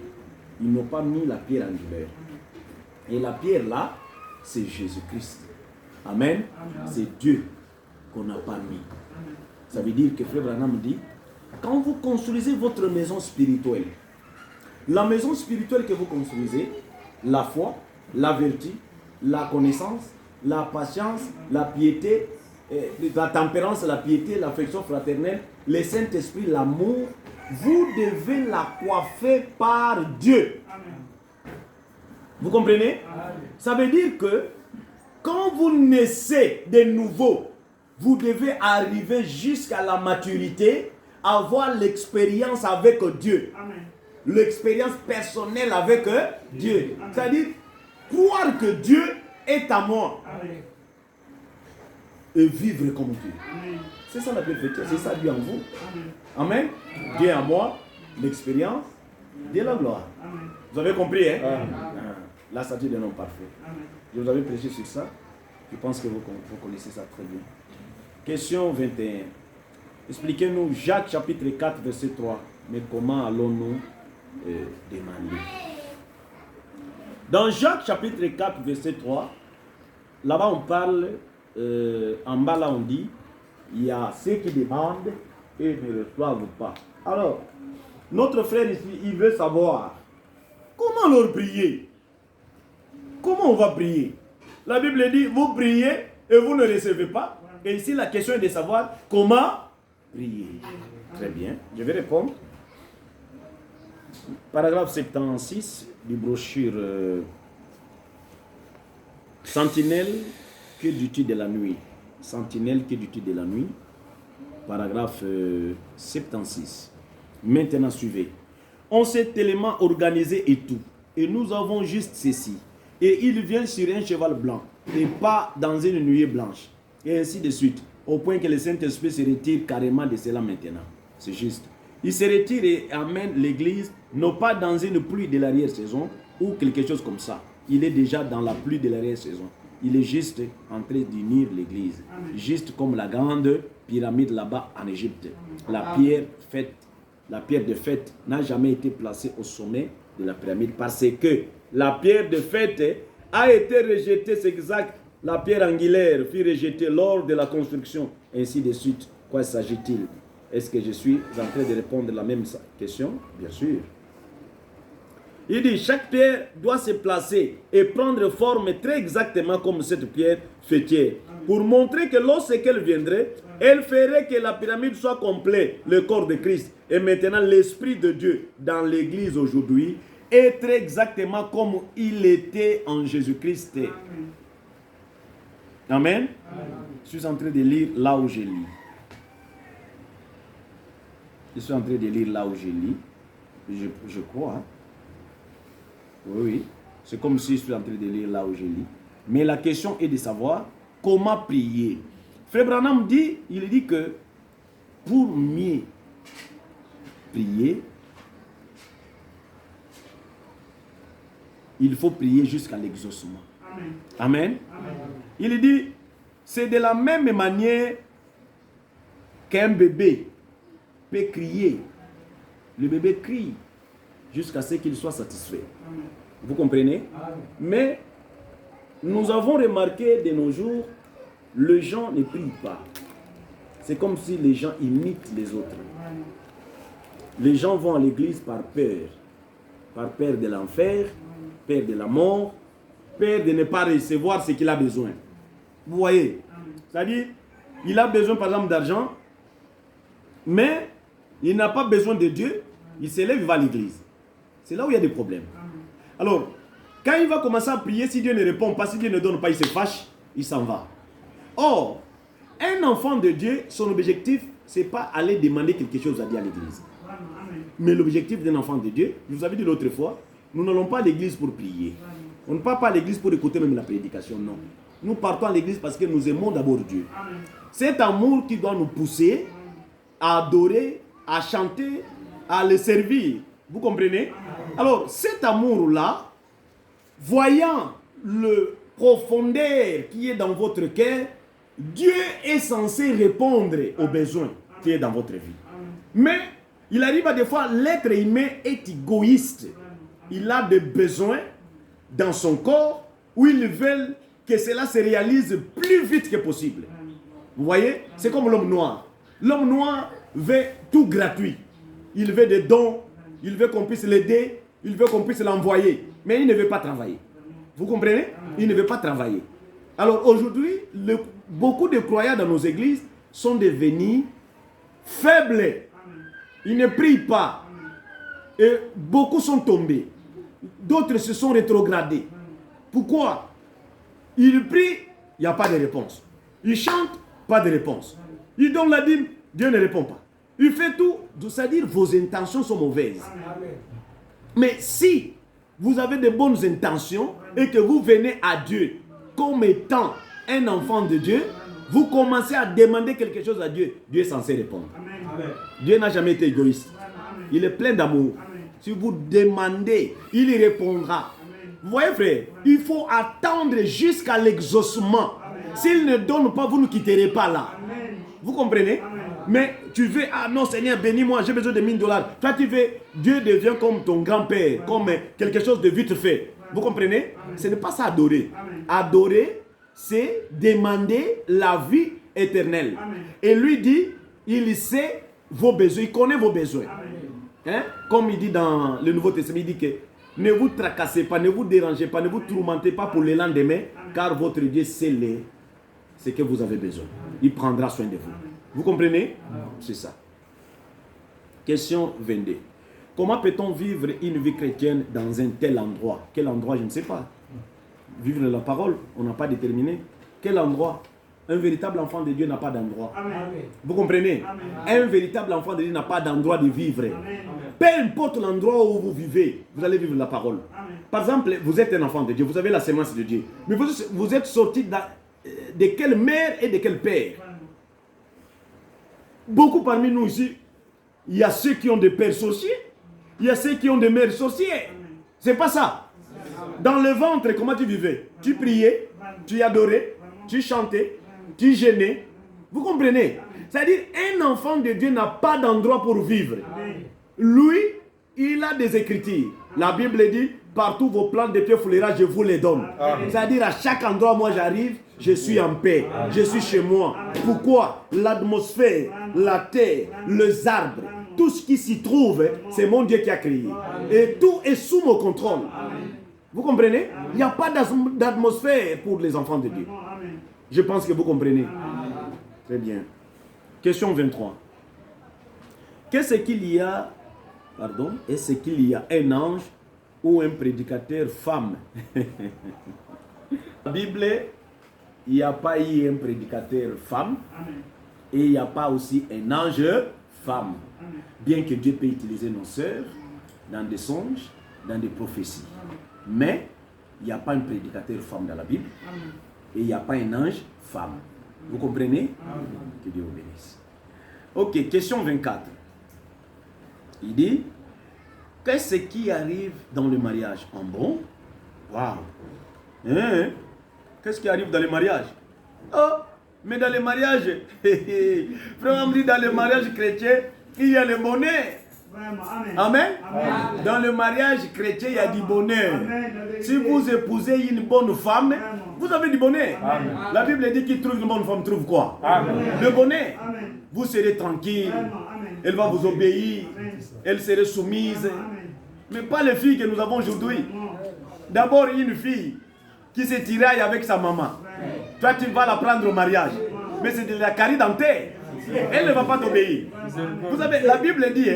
Ils n'ont pas mis la pierre angulaire. Et la pierre là, c'est Jésus-Christ. Amen. C'est Dieu qu'on n'a pas mis. Ça veut dire que Frère Branham dit, quand vous construisez votre maison spirituelle, la maison spirituelle que vous construisez, la foi, la vertu, la connaissance, la patience, la piété, la tempérance, la piété, l'affection fraternelle, le Saint-Esprit, l'amour, vous devez la coiffer par Dieu. Amen. Vous comprenez? Amen. Ça veut dire que quand vous naissez de nouveau, vous devez arriver jusqu'à la maturité, avoir l'expérience avec Dieu. L'expérience personnelle avec Dieu. C'est-à-dire, croire que Dieu est à moi. Amen. Et vivre comme Dieu. C'est ça la perfection, c'est ça Dieu en vous. Amen. Amen. Dieu en moi, l'expérience de la gloire. Amen. Vous avez compris, hein? Amen. La statue d'un homme parfait. Amen. Je vous avais prêché sur ça. Je pense que vous connaissez ça très bien. Question 21. Expliquez-nous Jacques chapitre 4 verset 3. Mais comment allons-nous demander? Dans Jacques chapitre 4 verset 3, là-bas on parle, en bas là on dit, il y a ceux qui demandent et ne reçoivent pas. Alors, notre frère ici, il veut savoir comment leur prier. Comment on va prier? La Bible dit, vous priez et vous ne recevez pas. Et ici, la question est de savoir comment prier. Très bien, je vais répondre. Paragraphe 76 du brochure Sentinelle, que dis-tu de la nuit? Sentinelle, que dis-tu de la nuit? Paragraphe 76. Maintenant, suivez. On s'est tellement organisé et tout. Et nous avons juste ceci. Et il vient sur un cheval blanc et pas dans une nuée blanche. Et ainsi de suite. Au point que le Saint-Esprit se retire carrément de cela maintenant. C'est juste. Il se retire et amène l'église, non pas dans une pluie de l'arrière-saison ou quelque chose comme ça. Il est déjà dans la pluie de l'arrière-saison. Il est juste en train d'unir l'église. Juste comme la grande pyramide là-bas en Égypte. La pierre de fête n'a jamais été placée au sommet de la pyramide parce que la pierre de fête a été rejetée, c'est exact. La pierre angulaire fut rejetée lors de la construction, ainsi de suite. Quoi s'agit-il? Est-ce que je suis en train de répondre à la même question? Bien sûr. Il dit, chaque pierre doit se placer et prendre forme très exactement comme cette pierre fêtière. Pour montrer que lorsqu'elle viendrait, elle ferait que la pyramide soit complète, le corps de Christ. Et maintenant, l'Esprit de Dieu dans l'Église aujourd'hui est très exactement comme il était en Jésus-Christ. Amen. Je suis en train de lire là où je lis. Je suis en train de lire là où je lis. Je crois. Hein? Oui. C'est comme si je suis en train de lire là où je lis. Mais la question est de savoir comment prier. Frère Branham dit, il dit que pour mieux prier, il faut prier jusqu'à l'exaucement. Amen. Amen. Amen. Il dit, c'est de la même manière qu'un bébé peut crier. Le bébé crie jusqu'à ce qu'il soit satisfait. Amen. Vous comprenez? Amen. Mais nous avons remarqué de nos jours, les gens ne prient pas. C'est comme si les gens imitent les autres. Amen. Les gens vont à l'église par peur. Par peur de l'enfer, peur de la mort, peur de ne pas recevoir ce qu'il a besoin. Vous voyez? C'est-à-dire, il a besoin par exemple d'argent, mais il n'a pas besoin de Dieu, il se lève, il va à l'église. C'est là où il y a des problèmes. Alors, quand il va commencer à prier, si Dieu ne répond pas, si Dieu ne donne pas, il se fâche, il s'en va. Or, un enfant de Dieu, son objectif, ce n'est pas aller demander quelque chose à Dieu à l'église. Mais l'objectif d'un enfant de Dieu, je vous avais dit l'autre fois, nous n'allons pas à l'église pour prier. On ne part pas à l'église pour écouter même la prédication, non. Nous partons à l'église parce que nous aimons d'abord Dieu. Amen. C'est amour qui doit nous pousser à adorer, à chanter, à le servir. Vous comprenez? Amen. Alors, cet amour-là, voyant le profondeur qui est dans votre cœur, Dieu est censé répondre aux besoins qui est dans votre vie. Amen. Mais il arrive à des fois, l'être humain est égoïste. Il a des besoins dans son corps où il veut que cela se réalise plus vite que possible. Vous voyez? C'est comme l'homme noir. L'homme noir veut tout gratuit. Il veut des dons, il veut qu'on puisse l'aider, il veut qu'on puisse l'envoyer. Mais il ne veut pas travailler. Vous comprenez? Il ne veut pas travailler. Alors aujourd'hui, beaucoup de croyants dans nos églises sont devenus faibles. Ils ne prient pas. Et beaucoup sont tombés. D'autres se sont rétrogradés. Pourquoi? Ils prient, il n'y a pas de réponse. Ils chantent, pas de réponse. Ils donnent la dîme, Dieu ne répond pas. Il fait tout, c'est-à-dire vos intentions sont mauvaises. Mais si vous avez de bonnes intentions et que vous venez à Dieu comme étant un enfant de Dieu, vous commencez à demander quelque chose à Dieu, Dieu est censé répondre. Dieu n'a jamais été égoïste. Il est plein d'amour. Si vous demandez, il y répondra. Vous voyez, frère, il faut attendre jusqu'à l'exaucement. S'il ne donne pas, vous ne quitterez pas là. Vous comprenez? Mais tu veux, ah non Seigneur, bénis-moi, j'ai besoin de $1000. Toi tu veux, Dieu devient comme ton grand-père, comme quelque chose de vite fait. Vous comprenez? Ce n'est pas ça adorer. Adorer, c'est demander la vie éternelle. Et lui dit, il sait vos besoins, il connaît vos besoins. Hein? Comme il dit dans le Nouveau Testament, il dit que ne vous tracassez pas, ne vous dérangez pas, ne vous tourmentez pas pour le lendemain, car votre Dieu sait ce que vous avez besoin. Il prendra soin de vous. Vous comprenez? C'est ça. Question 22. Comment peut-on vivre une vie chrétienne dans un tel endroit? Quel endroit? Je ne sais pas. Vivre la parole, on n'a pas déterminé. Quel endroit? Un véritable enfant de Dieu n'a pas d'endroit. Vous comprenez? Amen. Un véritable enfant de Dieu n'a pas d'endroit de vivre. Amen. Peu importe l'endroit où vous vivez, vous allez vivre la parole. Amen. Par exemple, vous êtes un enfant de Dieu, vous avez la sémence de Dieu. Mais vous êtes sorti de quelle mère et de quel père? Beaucoup parmi nous ici, il y a ceux qui ont des pères sorciers, il y a ceux qui ont des mères sorcières. C'est pas ça. Dans le ventre, comment tu vivais? Tu priais, tu adorais, tu chantais, tu jeûnais. Vous comprenez? C'est-à-dire, un enfant de Dieu n'a pas d'endroit pour vivre. Lui, il a des écritures. La Bible dit, partout vos plantes de pied foulera, je vous les donne. C'est-à-dire, à chaque endroit, moi j'arrive, je suis en paix. Je suis chez moi. Pourquoi? L'atmosphère, la terre, les arbres, tout ce qui s'y trouve, c'est mon Dieu qui a créé. Et tout est sous mon contrôle. Vous comprenez? Il n'y a pas d'atmosphère pour les enfants de Dieu. Je pense que vous comprenez. Très bien. Question 23. Qu'est-ce qu'il y a, pardon, est-ce qu'il y a un ange ou un prédicateur femme? La Bible, il n'y a pas eu un prédicateur femme et il n'y a pas aussi un ange femme. Bien que Dieu peut utiliser nos sœurs dans des songes, dans des prophéties. Mais il n'y a pas un prédicateur femme dans la Bible et il n'y a pas un ange femme. Vous comprenez? Que Dieu vous bénisse. Ok, question 24. Il dit, qu'est-ce qui arrive dans le mariage? En bon? Waouh! Hein? Qu'est-ce qui arrive dans le mariage? Oh, mais dans le mariage, frère, on dit dans le mariage chrétien, il y a le bonheur. Amen. Amen. Dans le mariage chrétien, il y a du bonheur. Amen. Si vous épousez une bonne femme, vous avez du bonheur. Amen. La Bible dit qu'il trouve une bonne femme, trouve quoi? Amen. Le bonheur. Amen. Vous serez tranquille. Amen. Elle va vous obéir. Amen. Elle sera soumise. Amen. Mais pas les filles que nous avons aujourd'hui. D'abord, une fille qui se tiraille avec sa maman. Amen. Toi, tu vas la prendre au mariage. Mais c'est de la carie dentaire. Elle ne va pas t'obéir. Vous savez, la Bible dit,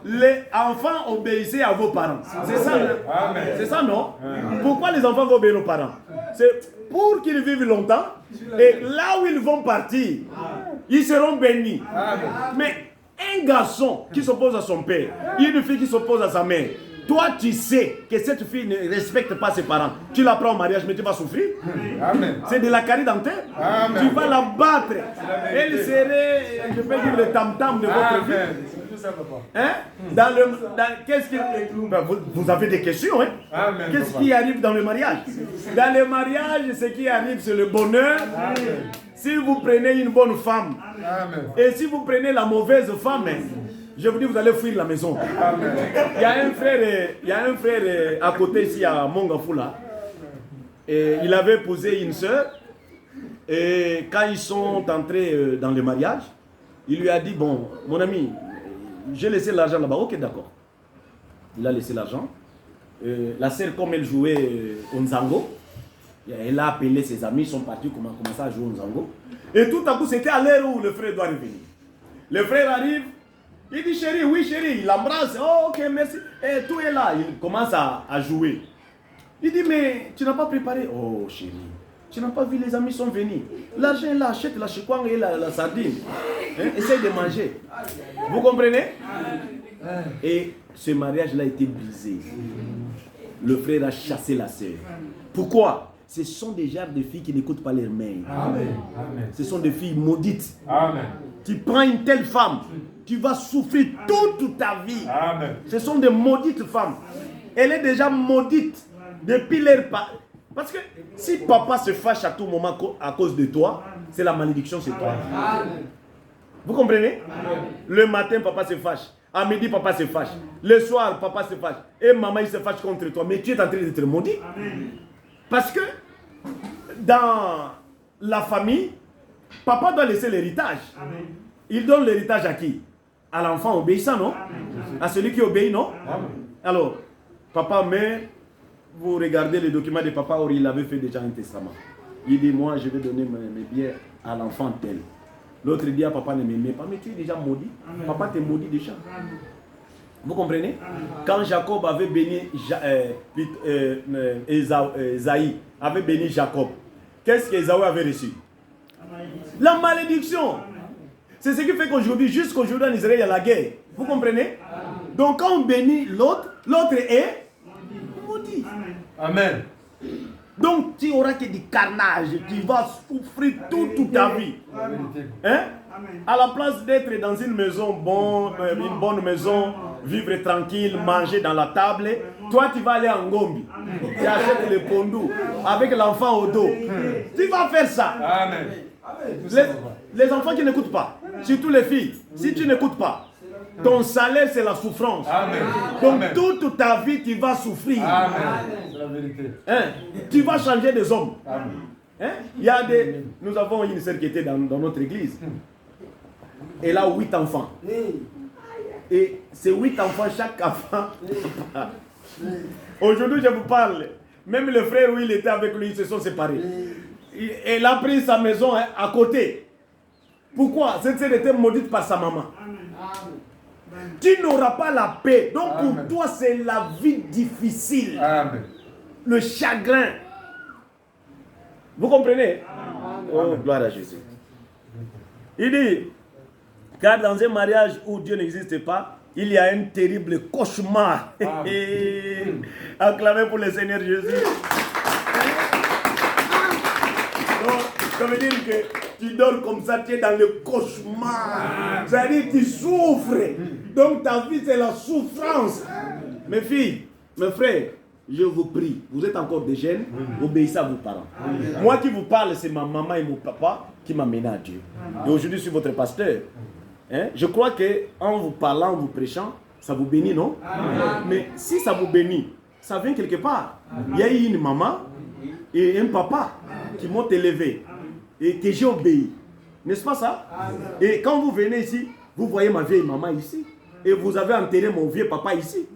les enfants obéissez à vos parents. C'est ça, c'est ça, non? Pourquoi les enfants vont obéir aux parents? C'est pour qu'ils vivent longtemps et là où ils vont partir, ils seront bénis. Mais un garçon qui s'oppose à son père, une fille qui s'oppose à sa mère, toi tu sais que cette fille ne respecte pas ses parents. Tu la prends au mariage, mais tu vas souffrir. C'est de la carie dentaire. Tu vas la battre. Elle serait, je peux dire, le tam-tam de votre vie. Hein? Qu'est-ce qui... vous avez des questions, hein? Qu'est-ce qui arrive dans le mariage? Dans le mariage, ce qui arrive, c'est le bonheur. Si vous prenez une bonne femme, et si vous prenez la mauvaise femme, je vous dis, vous allez fuir la maison. Il y a un frère à côté ici à Mongafula. Et il avait épousé une sœur. Et quand ils sont entrés dans le mariage, il lui a dit, bon, mon ami, j'ai laissé l'argent là-bas. Ok, d'accord. Il a laissé l'argent. La sœur, comme elle jouait au Nzango, Elle a appelé ses amis, ils sont partis, commencé à jouer au Nzango. Et tout à coup, c'était à l'heure où le frère doit revenir. Le frère arrive, il dit chérie, oui chérie, il l'embrasse. Oh ok, merci. Et tout est là, il commence à jouer. Il dit mais tu n'as pas préparé. Oh chérie, tu n'as pas vu, les amis sont venus. L'argent là, achète la chikwang et la sardine. Hein? Essaye de manger. Vous comprenez? Et ce mariage-là a été brisé. Le frère a chassé la sœur. Pourquoi? Ce sont des genres de filles qui n'écoutent pas leurs mères. Ce sont des filles maudites. Amen. Tu prends une telle femme, tu vas souffrir toute ta vie. Amen. Ce sont des maudites femmes. Elle est déjà maudite depuis leur part. Parce que si papa se fâche à tout moment à cause de toi, c'est la malédiction sur toi. Amen. Vous comprenez? Amen. Le matin, papa se fâche. À midi, papa se fâche. Le soir, papa se fâche. Et maman, il se fâche contre toi. Mais tu es en train d'être maudit. Amen. Parce que dans la famille, papa doit laisser l'héritage. Il donne l'héritage à qui? À l'enfant obéissant, non? Amen. À celui qui obéit, non? Amen. Alors, papa, mère, vous regardez les documents de papa, où il avait fait déjà un testament. Il dit, moi, je vais donner mes biens à l'enfant tel. L'autre dit, papa ne m'aimait pas, mais tu es déjà maudit. Amen. Papa t'est maudit déjà. Amen. Vous comprenez? Amen. Quand Jacob avait béni Esaïe, avait béni Jacob, qu'est-ce qu'Esaü avait reçu? La malédiction. C'est ce qui fait qu'aujourd'hui, jusqu'aujourd'hui en Israël, il y a la guerre. Vous comprenez? Amen. Donc quand on bénit l'autre, l'autre est maudit. Amen. Donc tu auras que du carnage, tu vas souffrir toute ta vie. Hein? À la place d'être dans une maison une bonne maison, vivre tranquille, manger dans la table, toi tu vas aller en Gombi. Tu achètes le pondou avec l'enfant au dos. Tu vas faire ça. Amen. Les enfants qui n'écoutent pas, surtout les filles, si tu n'écoutes pas, ton salaire c'est la souffrance. Amen. Donc Amen. Toute ta vie tu vas souffrir. Amen. C'est la vérité. Hein? Tu vas changer des hommes. Amen. Hein? Il y a nous avons une sœur qui était dans notre église. Elle a 8 enfants. Et ces 8 enfants, chaque enfant. Aujourd'hui je vous parle. Même le frère où il était avec lui, ils se sont séparés. Elle a pris sa maison à côté. Pourquoi? Cette sœur était maudite par sa maman. Amen. Tu n'auras pas la paix. Donc Amen. Pour toi, c'est la vie difficile. Amen. Le chagrin. Vous comprenez? Amen. Oh, gloire à Jésus. Il dit, car dans un mariage où Dieu n'existe pas, il y a un terrible cauchemar. Acclamez pour le Seigneur Jésus. Ça veut dire que tu dors comme ça, tu es dans le cauchemar. C'est-à-dire que tu souffres. Donc ta vie, c'est la souffrance. Mes filles, mes frères, je vous prie, vous êtes encore des jeunes, obéissez à vos parents. Moi qui vous parle, c'est ma maman et mon papa qui m'ont mené à Dieu. Et aujourd'hui, je suis votre pasteur. Hein? Je crois qu'en vous parlant, en vous prêchant, ça vous bénit, non? Mais si ça vous bénit, ça vient quelque part. Il y a eu une maman et un papa qui m'ont élevé. Et que j'ai obéi. N'est-ce pas ça? Et quand vous venez ici, vous voyez ma vieille maman ici. Et vous avez enterré mon vieux papa ici.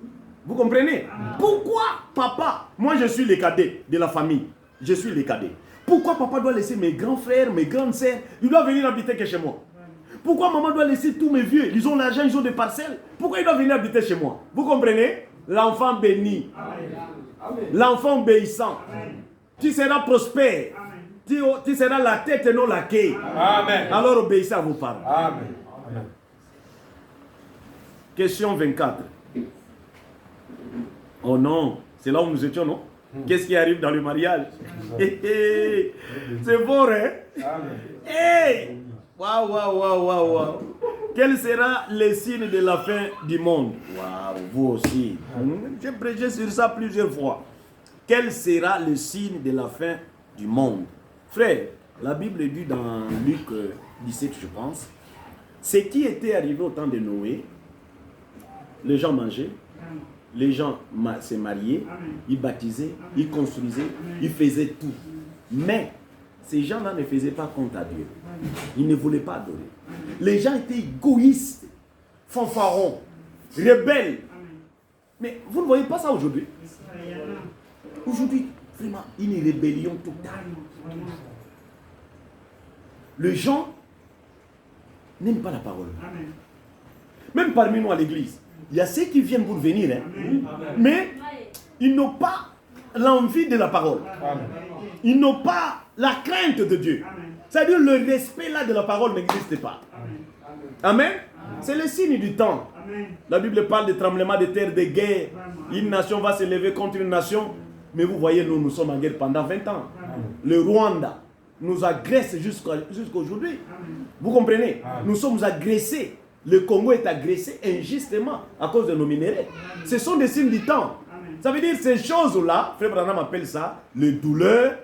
Vous comprenez? Pourquoi papa? Moi je suis le cadet de la famille. Je suis le cadet. Pourquoi papa doit laisser mes grands frères, mes grandes sœurs? Ils doivent venir habiter que chez moi. Pourquoi maman doit laisser tous mes vieux? Ils ont l'argent, ils ont des parcelles. Pourquoi ils doivent venir habiter chez moi? Vous comprenez? L'enfant béni. L'enfant obéissant. Tu seras prospère. Tu seras la tête et non la queue. Amen. Alors obéissez à vos parents. Amen. Amen. Question 24. Oh non, c'est là où nous étions, non? Qu'est-ce qui arrive dans le mariage? C'est fort, hein? Hey! Waouh, waouh, waouh, waouh, waouh. Quel sera le signe de la fin du monde? Waouh, vous aussi. J'ai prêché sur ça plusieurs fois. Quel sera le signe de la fin du monde? Frère, la Bible dit dans Luc 17, je pense, ce qui était arrivé au temps de Noé, les gens mangeaient, les gens se mariaient, ils baptisaient, ils construisaient, ils faisaient tout. Mais ces gens-là ne faisaient pas compte à Dieu. Ils ne voulaient pas adorer. Les gens étaient égoïstes, fanfarons, rebelles. Mais vous ne voyez pas ça aujourd'hui. Aujourd'hui, vraiment une rébellion totale. Les gens n'aiment pas la parole. Même parmi nous à l'église, il y a ceux qui viennent pour venir, mais ils n'ont pas l'envie de la parole. Ils n'ont pas la crainte de Dieu. C'est-à-dire le respect là de la parole n'existe pas. Amen. C'est le signe du temps. La Bible parle de tremblements de terre, de guerre. Une nation va se lever contre une nation. Mais vous voyez, nous sommes en guerre pendant 20 ans. Le Rwanda nous agresse jusqu'à aujourd'hui. Vous comprenez? Nous sommes agressés. Le Congo est agressé injustement à cause de nos minéraux. Ce sont des signes du temps. Ça veut dire ces choses-là, Frère Branham appelle ça le douleur